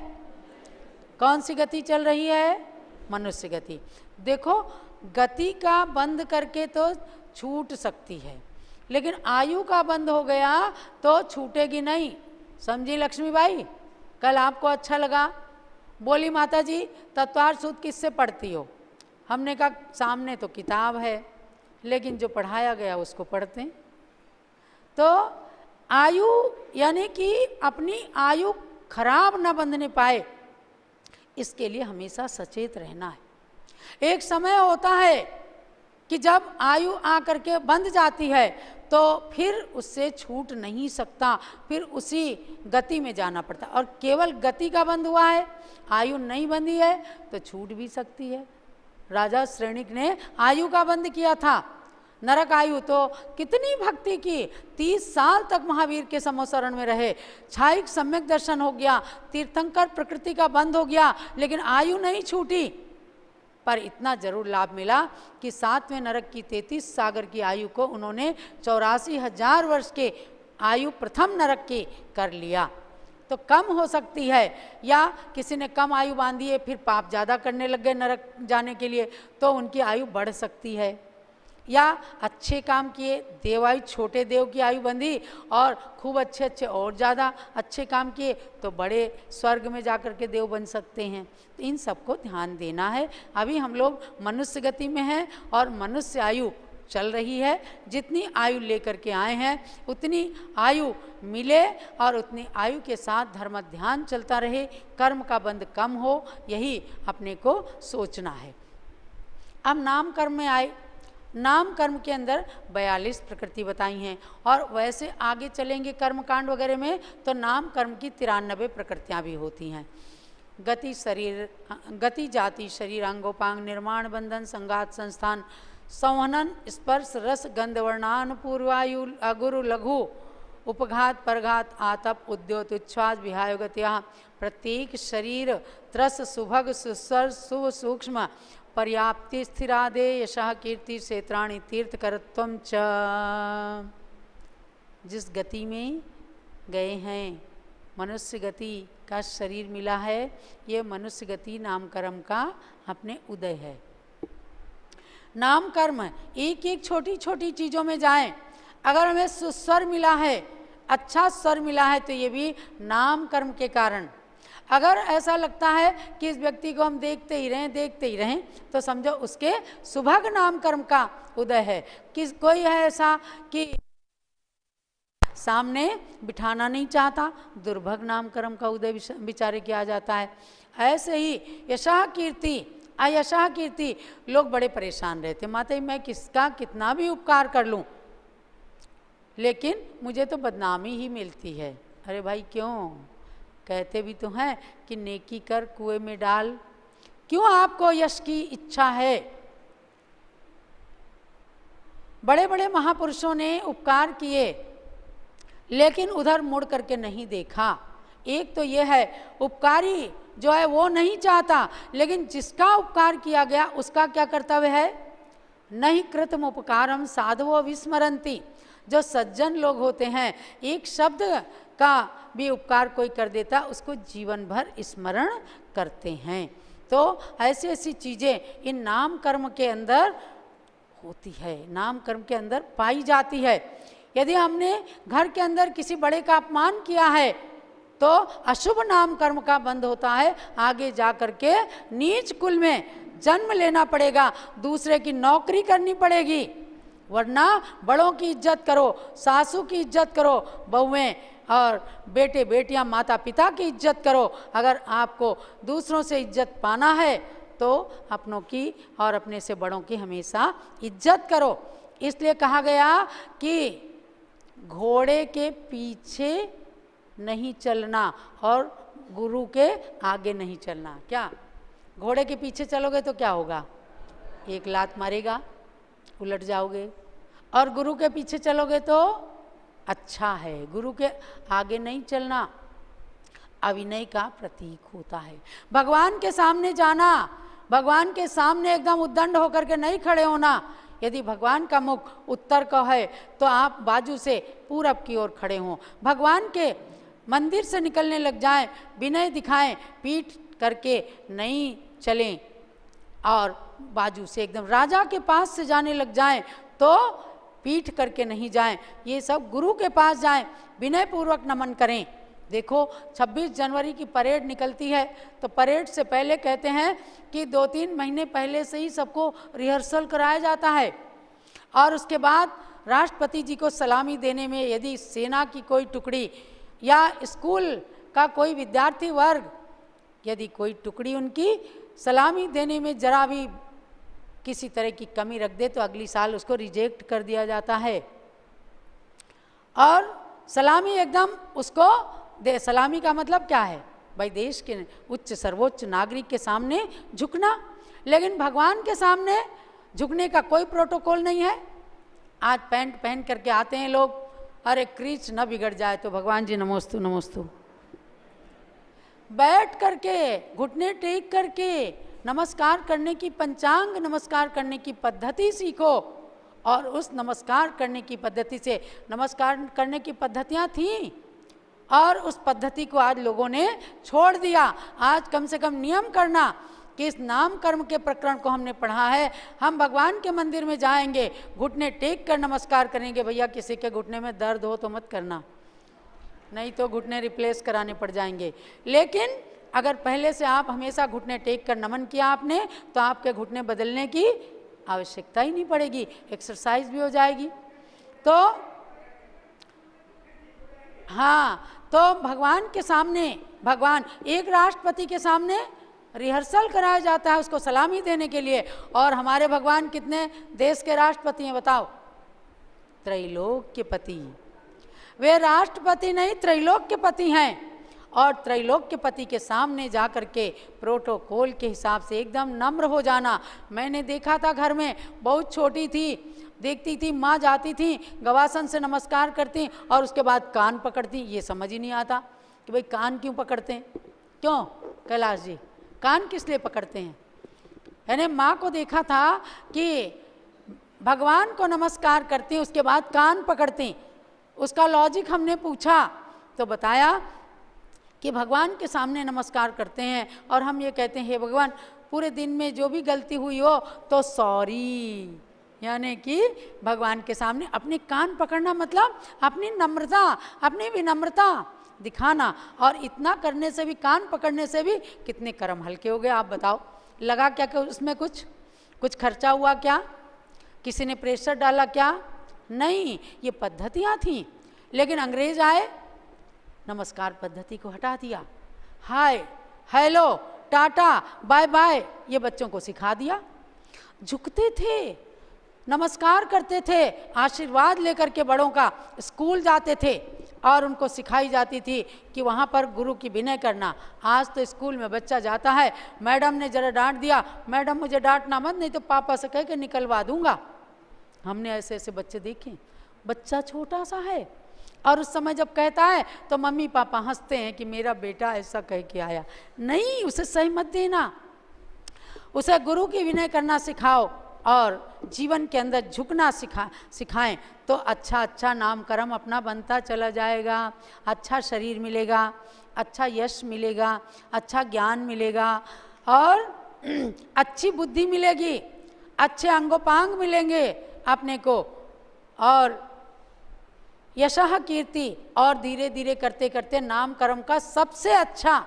कौन सी गति चल रही है? मनुष्य गति। देखो, गति का बंद करके तो छूट सकती है, लेकिन आयु का बंद हो गया तो छूटेगी नहीं। समझी लक्ष्मीबाई? कल आपको अच्छा लगा, बोली माता जी तत्वार्थ सूत्र किससे पढ़ती हो? हमने कहा सामने तो किताब है, लेकिन जो पढ़ाया गया उसको पढ़ते हैं। तो आयु यानी कि अपनी आयु खराब न बंधने पाए, इसके लिए हमेशा सचेत रहना है। एक समय होता है कि जब आयु आकर के बंध जाती है तो फिर उससे छूट नहीं सकता, फिर उसी गति में जाना पड़ता। और केवल गति का बंध हुआ है, आयु नहीं बंधी है तो छूट भी सकती है। राजा श्रेणिक ने आयु का बंध किया था, नरक आयु तो कितनी भक्ति की, 30 साल तक महावीर के समोसरण में रहे, छायिक सम्यक दर्शन हो गया, तीर्थंकर प्रकृति का बंध हो गया, लेकिन आयु नहीं छूटी। पर इतना जरूर लाभ मिला कि 7वें नरक की 33 सागर की आयु को उन्होंने 84,000 वर्ष के आयु प्रथम नरक की कर लिया। तो कम हो सकती है, या किसी ने कम आयु बांधी है फिर पाप ज़्यादा करने लग गए नरक जाने के लिए, तो उनकी आयु बढ़ सकती है। या अच्छे काम किए, देवायु छोटे देव की आयु बंधी और खूब अच्छे अच्छे और ज़्यादा अच्छे काम किए तो बड़े स्वर्ग में जाकर के देव बन सकते हैं। तो इन सबको ध्यान देना है। अभी हम लोग मनुष्य गति में हैं और मनुष्य आयु चल रही है। जितनी आयु लेकर के आए हैं उतनी आयु मिले और उतनी आयु के साथ धर्म ध्यान चलता रहे, कर्म का बंध कम हो, यही अपने को सोचना है। अब नाम कर्म में आए। नाम कर्म के अंदर 42 प्रकृति बताई हैं और वैसे आगे चलेंगे कर्म कांड वगैरह में तो नाम कर्म की 93 प्रकृतियाँ भी होती हैं। गति शरीर, गति जाति शरीर अंगोपांग, निर्माण बंधन संघात संस्थान, संवहनन स्पर्श रस गंध वर्णान पूर्वायु अगुरु लघु उपघात परघात आतप उद्योत उच्छ्वास विहायोगत्या प्रत्येक शरीर त्रस सुभग सुस्वर शुभ सूक्ष्म पर्याप्ति स्थिरादे यशः कीर्ति क्षेत्राणि तीर्थकरत्वं च। जिस गति में गए हैं, मनुष्य गति का शरीर मिला है, ये मनुष्य गति नाम कर्म का अपने उदय है। नाम कर्म एक एक छोटी छोटी चीज़ों में जाएं। अगर हमें सुस्वर मिला है, अच्छा स्वर मिला है, तो ये भी नाम कर्म के कारण। अगर ऐसा लगता है कि इस व्यक्ति को हम देखते ही रहें तो समझो उसके सुभग नाम कर्म का उदय है। किस कोई है ऐसा कि सामने बिठाना नहीं चाहता, दुर्भग नाम कर्म का उदय विचारे किया जाता है। ऐसे ही यशः कीर्ति अयशः कीर्ति, लोग बड़े परेशान रहते, माता मैं किसका कितना भी उपकार कर लूं लेकिन मुझे तो बदनामी ही मिलती है। अरे भाई क्यों? कहते भी तो हैं कि नेकी कर कुएं में डाल। क्यों आपको यश की इच्छा है? बड़े बड़े महापुरुषों ने उपकार किए लेकिन उधर मुड़ करके नहीं देखा। एक तो यह है उपकारी जो है वो नहीं चाहता, लेकिन जिसका उपकार किया गया उसका क्या कर्तव्य है? नहीं कृतम उपकारम साधवो विस्मरन्ति। जो सज्जन लोग होते हैं, एक शब्द का भी उपकार कोई कर देता उसको जीवन भर स्मरण करते हैं। तो ऐसी ऐसी चीज़ें इन नाम कर्म के अंदर होती है, नाम कर्म के अंदर पाई जाती है। यदि हमने घर के अंदर किसी बड़े का अपमान किया है तो अशुभ नाम कर्म का बंध होता है, आगे जा कर के नीच कुल में जन्म लेना पड़ेगा, दूसरे की नौकरी करनी पड़ेगी। वरना बड़ों की इज्जत करो, सासू की इज्जत करो, बहुएं और बेटे बेटियां माता पिता की इज्जत करो। अगर आपको दूसरों से इज्जत पाना है तो अपनों की और अपने से बड़ों की हमेशा इज्जत करो। इसलिए कहा गया कि घोड़े के पीछे नहीं चलना और गुरु के आगे नहीं चलना। क्या घोड़े के पीछे चलोगे तो क्या होगा? एक लात मारेगा, उलट जाओगे। और गुरु के पीछे चलोगे तो अच्छा है। गुरु के आगे नहीं चलना अविनय का प्रतीक होता है। भगवान के सामने जाना, भगवान के सामने एकदम उद्दंड होकर के नहीं खड़े होना। यदि भगवान का मुख उत्तर का है तो आप बाजू से पूरब की ओर खड़े हों। भगवान के मंदिर से निकलने लग जाएं, विनय दिखाएं, पीठ करके नहीं चलें और बाजू से एकदम राजा के पास से जाने लग जाएं तो पीठ करके नहीं जाएं। ये सब गुरु के पास जाएं, विनय पूर्वक नमन करें। देखो 26 जनवरी की परेड निकलती है तो परेड से पहले कहते हैं कि 2-3 महीने पहले से ही सबको रिहर्सल कराया जाता है और उसके बाद राष्ट्रपति जी को सलामी देने में यदि सेना की कोई टुकड़ी या स्कूल का कोई विद्यार्थी वर्ग यदि कोई टुकड़ी उनकी सलामी देने में जरा भी किसी तरह की कमी रख दे तो अगली साल उसको रिजेक्ट कर दिया जाता है। और सलामी एकदम उसको दे। सलामी का मतलब क्या है भाई? देश के उच्च सर्वोच्च नागरिक के सामने झुकना। लेकिन भगवान के सामने झुकने का कोई प्रोटोकॉल नहीं है। आज पैंट पहन करके आते हैं लोग, अरे क्रीच न बिगड़ जाए तो भगवान जी नमोस्तु नमोस्तु। बैठ करके घुटने टेक करके नमस्कार करने की, पंचांग नमस्कार करने की पद्धति सीखो। और उस नमस्कार करने की पद्धति से, नमस्कार करने की पद्धतियाँ थीं और उस पद्धति को आज लोगों ने छोड़ दिया। आज कम से कम नियम करना कि इस नाम कर्म के प्रकरण को हमने पढ़ा है, हम भगवान के मंदिर में जाएंगे, घुटने टेक कर नमस्कार करेंगे। भैया किसी के घुटने में दर्द हो तो मत करना, नहीं तो घुटने रिप्लेस कराने पड़ जाएंगे। लेकिन अगर पहले से आप हमेशा घुटने टेक कर नमन किया आपने, तो आपके घुटने बदलने की आवश्यकता ही नहीं पड़ेगी, एक्सरसाइज भी हो जाएगी। तो हाँ, तो भगवान के सामने, भगवान एक राष्ट्रपति के सामने रिहर्सल कराया जाता है उसको सलामी देने के लिए। और हमारे भगवान कितने देश के राष्ट्रपति हैं बताओ? त्रैलोक के पति। वे राष्ट्रपति नहीं, त्रैलोक के पति हैं। और त्रैलोक के पति के सामने जा कर के प्रोटोकॉल के हिसाब से एकदम नम्र हो जाना। मैंने देखा था, घर में बहुत छोटी थी, देखती थी, माँ जाती थी, गवासन से नमस्कार करती और उसके बाद कान पकड़ती। ये समझ ही नहीं आता कि भाई कान क्यों पकड़ते हैं? क्यों कैलाश जी, कान किस लिए पकड़ते हैं? मैंने माँ को देखा था कि भगवान को नमस्कार करती, उसके बाद कान पकड़ती। उसका लॉजिक हमने पूछा तो बताया कि भगवान के सामने नमस्कार करते हैं और हम ये कहते हैं, हे भगवान, पूरे दिन में जो भी गलती हुई हो तो सॉरी, यानी कि भगवान के सामने अपने कान पकड़ना मतलब अपनी नम्रता, अपनी विनम्रता दिखाना। और इतना करने से भी, कान पकड़ने से भी कितने कर्म हल्के हो गए आप बताओ। लगा क्या कि उसमें कुछ खर्चा हुआ क्या? किसी ने प्रेशर डाला क्या? नहीं, ये पद्धतियाँ थीं। लेकिन अंग्रेज आए, नमस्कार पद्धति को हटा दिया। हाय, हेलो, टाटा, बाय बाय ये बच्चों को सिखा दिया। झुकते थे, नमस्कार करते थे, आशीर्वाद लेकर के बड़ों का स्कूल जाते थे और उनको सिखाई जाती थी कि वहाँ पर गुरु की विनय करना। आज तो स्कूल में बच्चा जाता है, मैडम ने जरा डांट दिया, मैडम मुझे डांटना मत, नहीं तो पापा से कह के निकलवा दूंगा। हमने ऐसे ऐसे बच्चे देखे। बच्चा छोटा सा है और उस समय जब कहता है तो मम्मी पापा हंसते हैं कि मेरा बेटा ऐसा कह के आया। नहीं, उसे सही मत देना, उसे गुरु की विनय करना सिखाओ और जीवन के अंदर झुकना सिखाएं तो अच्छा नाम कर्म अपना बनता चला जाएगा। अच्छा शरीर मिलेगा, अच्छा यश मिलेगा, अच्छा ज्ञान मिलेगा और अच्छी बुद्धि मिलेगी, अच्छे अंगोपांग मिलेंगे अपने को और यशः कीर्ति। और धीरे धीरे करते करते नाम कर्म का सबसे अच्छा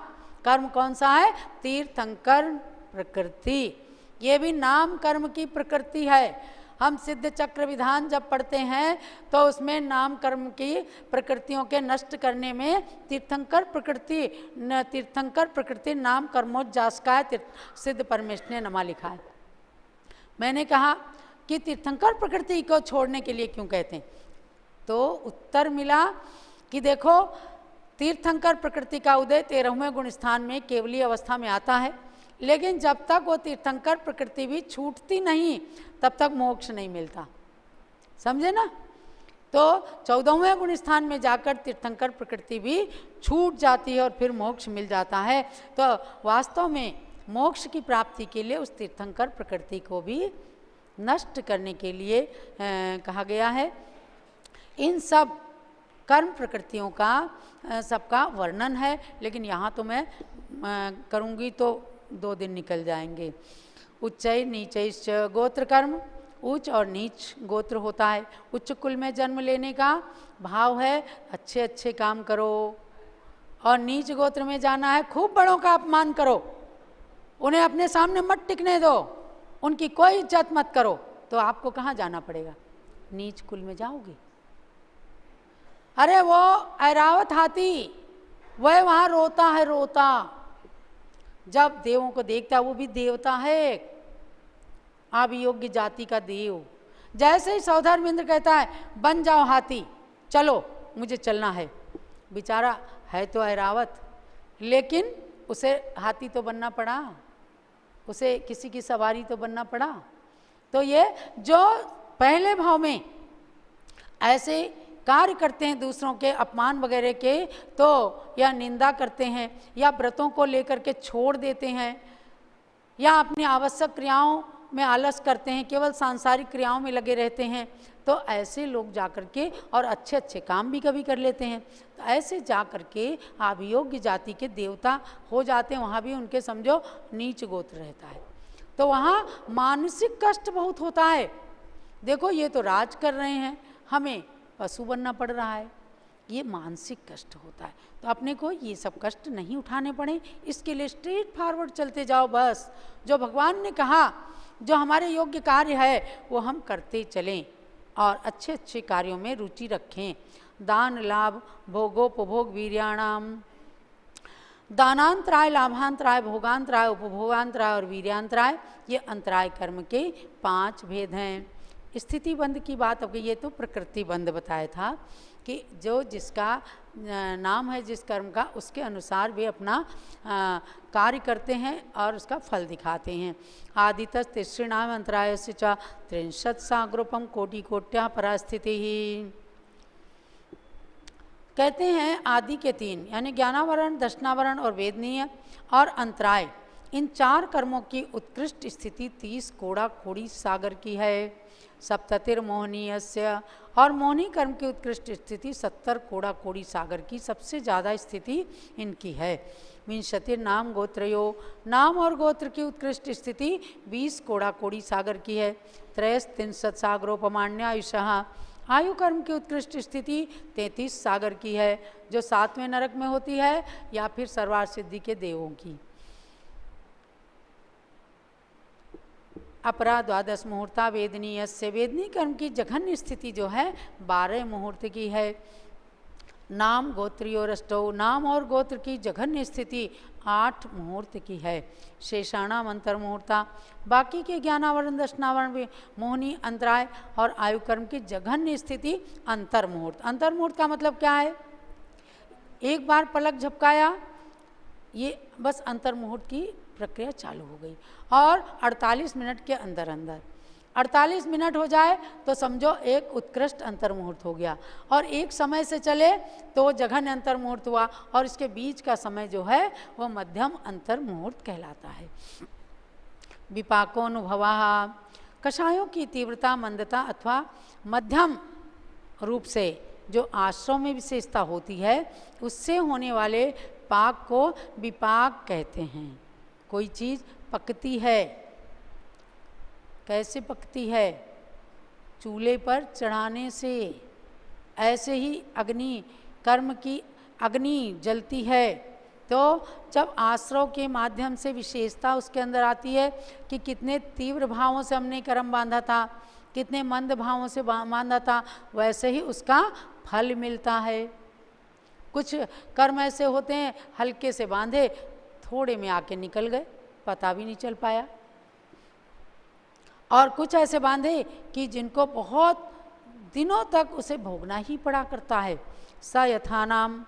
कर्म कौन सा है? तीर्थंकर प्रकृति। ये भी नाम कर्म की प्रकृति है। हम सिद्ध चक्र विधान जब पढ़ते हैं तो उसमें नाम कर्म की प्रकृतियों के नष्ट करने में तीर्थंकर प्रकृति नाम कर्मोज्जास्काय सिद्ध परमेश्वर ने नमा लिखा है। मैंने कहा कि तीर्थंकर प्रकृति को छोड़ने के लिए क्यों कहते हैं, तो उत्तर मिला कि देखो, तीर्थंकर प्रकृति का उदय 13वें गुण स्थान में केवली अवस्था में आता है, लेकिन जब तक वो तीर्थंकर प्रकृति भी छूटती नहीं तब तक मोक्ष नहीं मिलता। समझे ना? तो 14वें गुण स्थान में जाकर तीर्थंकर प्रकृति भी छूट जाती है और फिर मोक्ष मिल जाता है। तो वास्तव में मोक्ष की प्राप्ति के लिए उस तीर्थंकर प्रकृति को भी नष्ट करने के लिए कहा गया है। इन सब कर्म प्रकृतियों का सबका वर्णन है, लेकिन यहाँ तो मैं करूँगी तो 2 दिन निकल जाएंगे। उच्चै नीचैश्च गोत्र कर्म, उच्च और नीच गोत्र होता है। उच्च कुल में जन्म लेने का भाव है, अच्छे अच्छे काम करो, और नीच गोत्र में जाना है, खूब बड़ों का अपमान करो, उन्हें अपने सामने मत टिकने दो, उनकी कोई इज्जत मत करो। तो आपको कहाँ जाना पड़ेगा? नीच कुल में जाओगे। अरे वो ऐरावत हाथी, वह वहाँ रोता है, रोता जब देवों को देखता है, वो भी देवता है, अभियोग्य जाति का देव। जैसे ही सौधर्मेंद्र कहता है बन जाओ हाथी, चलो मुझे चलना है, बेचारा है तो ऐरावत, लेकिन उसे हाथी तो बनना पड़ा, उसे किसी की सवारी तो बनना पड़ा। तो ये जो पहले भाव में ऐसे कार्य करते हैं दूसरों के अपमान वगैरह के, तो या निंदा करते हैं या व्रतों को लेकर के छोड़ देते हैं या अपनी आवश्यक क्रियाओं में आलस करते हैं, केवल सांसारिक क्रियाओं में लगे रहते हैं, तो ऐसे लोग जाकर के और अच्छे अच्छे काम भी कभी कर लेते हैं। तो ऐसे जा कर के अभियोग्य जाति के देवता हो जाते हैं, वहाँ भी उनके समझो नीच गोत्र रहता है, तो वहाँ मानसिक कष्ट बहुत होता है। देखो ये तो राज कर रहे हैं, हमें पशु बनना पड़ रहा है, ये मानसिक कष्ट होता है। तो अपने को ये सब कष्ट नहीं उठाने पड़े, इसके लिए स्ट्रेट फॉरवर्ड चलते जाओ। बस जो भगवान ने कहा, जो हमारे योग्य कार्य है वो हम करते चलें और अच्छे अच्छे कार्यों में रुचि रखें। दान लाभ भोगोपभोग वीर्याणाम, दानांतराय, लाभांतराय, भोगांतराय, उपभोगांतराय और वीर्यांतराय, ये अंतराय कर्म के 5 भेद हैं। स्थिति बंध की बात अब ये तो प्रकृति बंध बताया था कि जो जिसका नाम है जिस कर्म का, उसके अनुसार वे अपना कार्य करते हैं और उसका फल दिखाते हैं। आदितः तिसृणाम अंतराय से च 63 साग्रोपम कोटि कोट्या परास्थिति ही। कहते हैं आदि के 3 यानी ज्ञानावरण, दर्शनावरण और वेदनीय और अंतराय, इन 4 कर्मों की उत्कृष्ट स्थिति 30 कोड़ा कोड़ी सागर की है। सप्ततिर मोहनीयस्य, और मोहनी कर्म की उत्कृष्ट स्थिति 70 कोड़ा कोड़ी सागर की सबसे ज़्यादा स्थिति इनकी है। विंशतिर नाम गोत्रयो, नाम और गोत्र की उत्कृष्ट स्थिति 20 कोड़ा कोड़ी सागर की है। 63 सागरोपमान्य आयुषः, आयु कर्म की उत्कृष्ट स्थिति 33 सागर की है, जो 7वें नरक में होती है या फिर सर्वार्थ सिद्धि के देवों की। अपरा 12 मुहूर्ता वेदनीय से, वेदनी कर्म की जघन्य स्थिति जो है 12 मुहूर्त की है। नाम गोत्रियोरष्टौ, नाम और गोत्र की जघन्य स्थिति 8 मुहूर्त की है। शेषाणाम अंतर मुहूर्ता, बाकी के ज्ञानावरण, दर्शनावरण, मोहनी, अंतराय और आयु कर्म की जघन्य स्थिति अंतर मुहूर्त। अंतर मुहूर्त का मतलब क्या है? एक बार पलक झपकाया, ये बस अंतर मुहूर्त की प्रक्रिया चालू हो गई, और 48 मिनट के अंदर अंदर 48 मिनट हो जाए तो समझो एक उत्कृष्ट अंतर मुहूर्त हो गया, और एक समय से चले तो जघन्य अंतर मुहूर्त हुआ, और इसके बीच का समय जो है वो मध्यम अंतर मुहूर्त कहलाता है। विपाकोनुभवा, कषायों की तीव्रता, मंदता अथवा मध्यम रूप से जो आश्रव में विशेषता होती है उससे होने वाले पाक को विपाक कहते हैं। कोई चीज़ पकती है, कैसे पकती है? चूल्हे पर चढ़ाने से। ऐसे ही अग्नि, कर्म की अग्नि जलती है, तो जब आश्रव के माध्यम से विशेषता उसके अंदर आती है कि कितने तीव्र भावों से हमने कर्म बांधा था, कितने मंद भावों से बांधा था, वैसे ही उसका फल मिलता है। कुछ कर्म ऐसे होते हैं हल्के से बांधे, थोड़े में आके निकल गए, पता भी नहीं चल पाया, और कुछ ऐसे बांधे कि जिनको बहुत दिनों तक उसे भोगना ही पड़ा करता है। स यथानाम,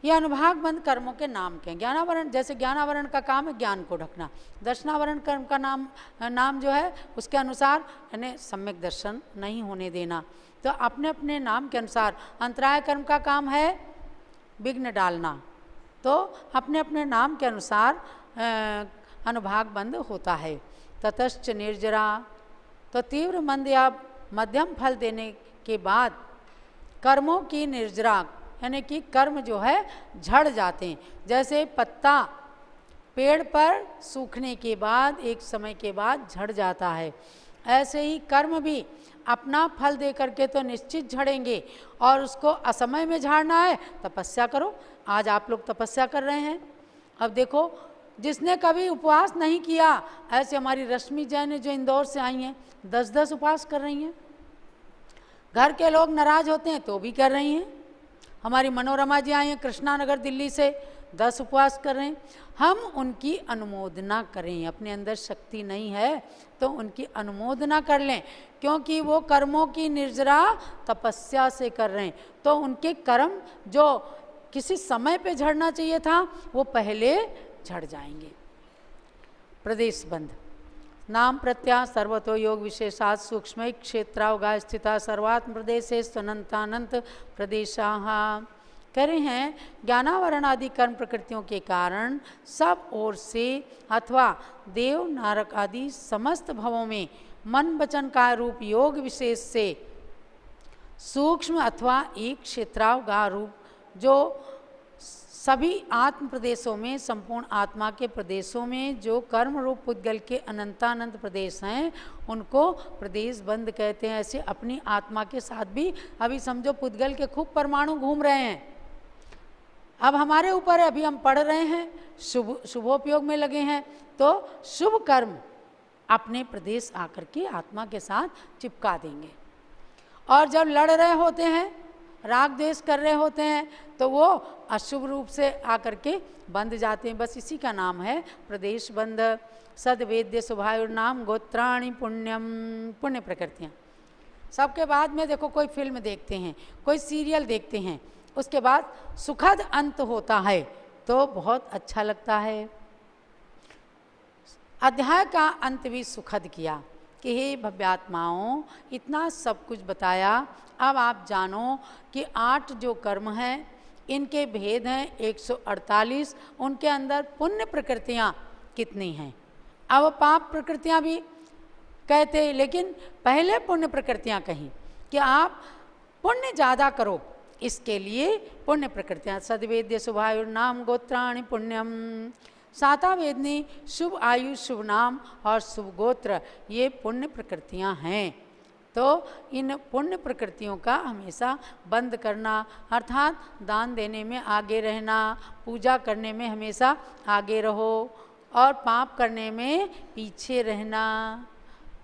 ये अनुभाग बंद कर्मों के नाम के। ज्ञानावरण, जैसे ज्ञानावरण का काम है ज्ञान को ढकना, दर्शनावरण कर्म का नाम जो है उसके अनुसार यानी सम्यक दर्शन नहीं होने देना। तो अपने अपने नाम के अनुसार अंतराय कर्म का काम है विघ्न डालना, तो अपने अपने नाम के अनुसार अनुभाग बंद होता है। ततश्च निर्जरा, तो तीव्र मंद या मध्यम फल देने के बाद कर्मों की निर्जरा, यानी कि कर्म जो है झड़ जाते हैं। जैसे पत्ता पेड़ पर सूखने के बाद एक समय के बाद झड़ जाता है, ऐसे ही कर्म भी अपना फल दे करके तो निश्चित झड़ेंगे, और उसको असमय में झाड़ना है तपस्या करो। आज आप लोग तपस्या कर रहे हैं। अब देखो, जिसने कभी उपवास नहीं किया, ऐसे हमारी रश्मि जैन जो इंदौर से आई हैं 10-10 उपवास कर रही हैं। घर के लोग नाराज होते हैं तो भी कर रही हैं। हमारी मनोरमा जी आई हैं कृष्णानगर दिल्ली से, 10 उपवास कर रहे हैं। हम उनकी अनुमोदना करें, अपने अंदर शक्ति नहीं है तो उनकी अनुमोदना कर लें, क्योंकि वो कर्मों की निर्जरा तपस्या से कर रहे हैं, तो उनके कर्म जो किसी समय पे झड़ना चाहिए था वो पहले झड़ जाएंगे। प्रदेश बंद, नाम प्रत्याह सर्वतो योग विशेषात् सूक्ष्म क्षेत्रावगा स्थिता सर्वात्म प्रदेशे स्वनंतानंत प्रदेशाः। कह रहे हैं ज्ञानावरण आदि कर्म प्रकृतियों के कारण सब ओर से अथवा देव नारक आदि समस्त भवों में मन वचन का रूप योग विशेष से सूक्ष्म अथवा एक क्षेत्रावगा रूप जो सभी आत्म प्रदेशों में संपूर्ण आत्मा के प्रदेशों में जो कर्म रूप पुद्गल के अनंतानंत प्रदेश हैं उनको प्रदेश बंद कहते हैं। ऐसे अपनी आत्मा के साथ भी अभी समझो पुद्गल के खूब परमाणु घूम रहे हैं। अब हमारे ऊपर है, अभी हम पढ़ रहे हैं, शुभोपयोग में लगे हैं, तो शुभ कर्म अपने प्रदेश आकर के आत्मा के साथ चिपका देंगे। और जब लड़ रहे होते हैं, राग द्वेष कर रहे होते हैं, तो वो अशुभ रूप से आकर के बंध जाते हैं। बस इसी का नाम है प्रदेश बंध। सदवेद्य स्वभाव नाम गोत्राणि पुण्यम, पुण्य प्रकृतियाँ। सबके बाद में देखो कोई फिल्म देखते हैं, कोई सीरियल देखते हैं, उसके बाद सुखद अंत होता है तो बहुत अच्छा लगता है। अध्याय का अंत भी सुखद किया कि हे भव्यात्माओं, इतना सब कुछ बताया, अब आप जानो कि 8 जो कर्म हैं इनके भेद हैं 148, उनके अंदर पुण्य प्रकृतियाँ कितनी हैं। अब पाप प्रकृतियाँ भी कहते, लेकिन पहले पुण्य प्रकृतियाँ कहीं कि आप पुण्य ज़्यादा करो, इसके लिए पुण्य प्रकृतियाँ। सद्वेद्य शुभायु नाम गोत्राणि पुण्यम, साता वेदनी शुभ आयु शुभ नाम और शुभ गोत्र, ये पुण्य प्रकृतियाँ हैं। तो इन पुण्य प्रकृतियों का हमेशा बंद करना, अर्थात दान देने में आगे रहना, पूजा करने में हमेशा आगे रहो और पाप करने में पीछे रहना,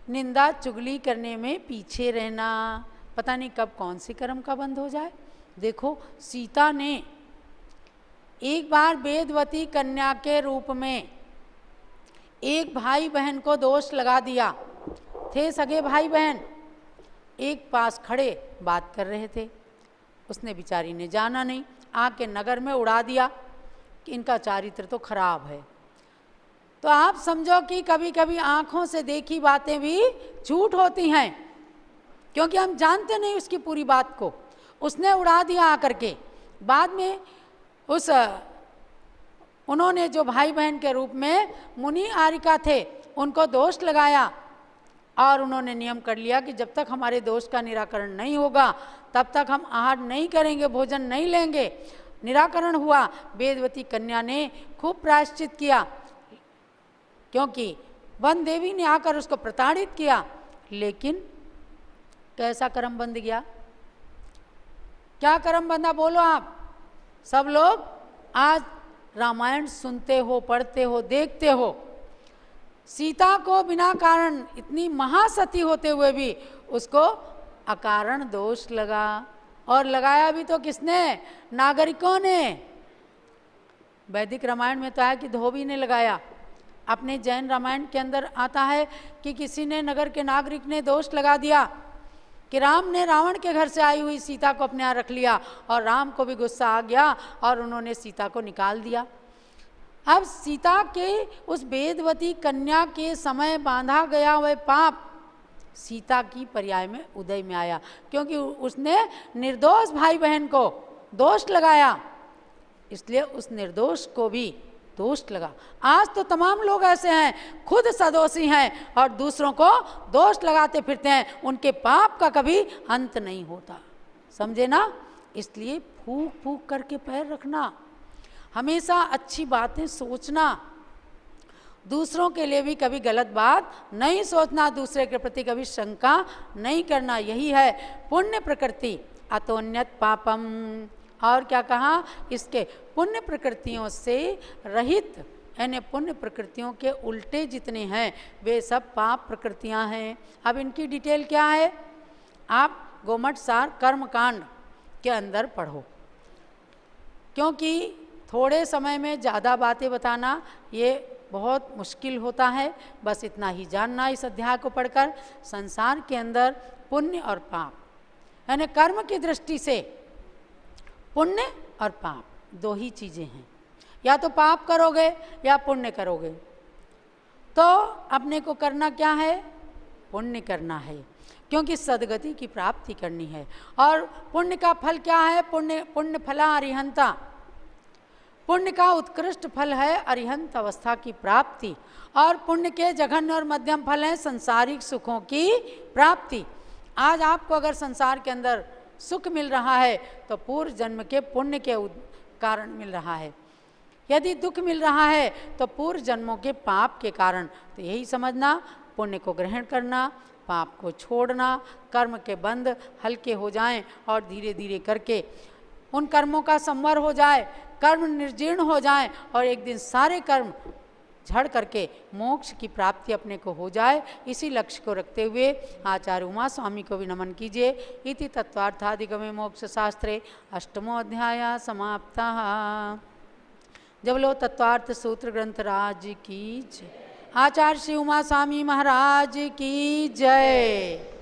निंदा चुगली करने में पीछे रहना। पता नहीं कब कौन सी कर्म का बंद हो जाए। देखो सीता ने एक बार वेदवती कन्या के रूप में एक भाई बहन को दोष लगा दिया। थे सगे भाई बहन, एक पास खड़े बात कर रहे थे, उसने बेचारी ने जाना नहीं, आके नगर में उड़ा दिया कि इनका चारित्र तो खराब है। तो आप समझो कि कभी कभी आँखों से देखी बातें भी झूठ होती हैं, क्योंकि हम जानते नहीं उसकी पूरी बात को। उसने उड़ा दिया आकर के। बाद में उन्होंने जो भाई बहन के रूप में मुनि आरिका थे उनको दोष लगाया और उन्होंने नियम कर लिया कि जब तक हमारे दोष का निराकरण नहीं होगा तब तक हम आहार नहीं करेंगे, भोजन नहीं लेंगे। निराकरण हुआ, वेदवती कन्या ने खूब प्रायश्चित किया, क्योंकि वन देवी ने आकर उसको प्रताड़ित किया। लेकिन कैसा कर्म बंध गया? क्या कर्म बंधा बोलो आप? सब लोग आज रामायण सुनते हो, पढ़ते हो, देखते हो। सीता को बिना कारण, इतनी महासती होते हुए भी उसको अकारण दोष लगा, और लगाया भी तो किसने? नागरिकों ने। वैदिक रामायण में तो है कि धोबी ने लगाया। अपने जैन रामायण के अंदर आता है कि किसी ने, नगर के नागरिक ने दोष लगा दिया कि राम ने रावण के घर से आई हुई सीता को अपने यहाँ रख लिया, और राम को भी गुस्सा आ गया और उन्होंने सीता को निकाल दिया। अब सीता के उस वेदवती कन्या के समय बांधा गया वह पाप सीता की पर्याय में उदय में आया, क्योंकि उसने निर्दोष भाई बहन को दोष लगाया, इसलिए उस निर्दोष को भी दोष लगा। आज तो तमाम लोग ऐसे हैं, खुद सदोषी हैं और दूसरों को दोष लगाते फिरते हैं, उनके पाप का कभी अंत नहीं होता। समझे ना? इसलिए फूक फूक करके पैर रखना, हमेशा अच्छी बातें सोचना, दूसरों के लिए भी कभी गलत बात नहीं सोचना, दूसरे के प्रति कभी शंका नहीं करना। यही है पुण्य प्रकृति। अतोन्यत पापम, और क्या कहा? इसके पुण्य प्रकृतियों से रहित, यानी पुण्य प्रकृतियों के उल्टे जितने हैं वे सब पाप प्रकृतियां हैं। अब इनकी डिटेल क्या है? आप गोमठ सार कर्मकांड के अंदर पढ़ो, क्योंकि थोड़े समय में ज़्यादा बातें बताना ये बहुत मुश्किल होता है। बस इतना ही जानना इस अध्याय को पढ़कर। संसार के अंदर पुण्य और पाप, यानी कर्म की दृष्टि से पुण्य और पाप दो ही चीज़ें हैं। या तो पाप करोगे या पुण्य करोगे। तो अपने को करना क्या है? पुण्य करना है, क्योंकि सदगति की प्राप्ति करनी है। और पुण्य का फल क्या है? पुण्य फला अरिहंता। पुण्य का उत्कृष्ट फल है अरिहंत अवस्था की प्राप्ति, और पुण्य के जघन्य और मध्यम फल है संसारिक सुखों की प्राप्ति। आज आपको अगर संसार के अंदर सुख मिल रहा है तो पूर्व जन्म के पुण्य के कारण मिल रहा है। यदि दुख मिल रहा है तो पूर्व जन्मों के पाप के कारण। तो यही समझना, पुण्य को ग्रहण करना, पाप को छोड़ना, कर्म के बंध हल्के हो जाएं और धीरे धीरे करके उन कर्मों का संवर हो जाए, कर्म निर्जीर्ण हो जाएं और एक दिन सारे कर्म झड़ करके मोक्ष की प्राप्ति अपने को हो जाए। इसी लक्ष्य को रखते हुए आचार्य उमा स्वामी को भी नमन कीजिए। इति तत्वार्थादिगमे मोक्ष शास्त्रे अष्टमो अध्याय समाप्ता। जब लो तत्वार्थ सूत्र ग्रंथ राज की जय। आचार्य श्री उमा स्वामी महाराज की जय।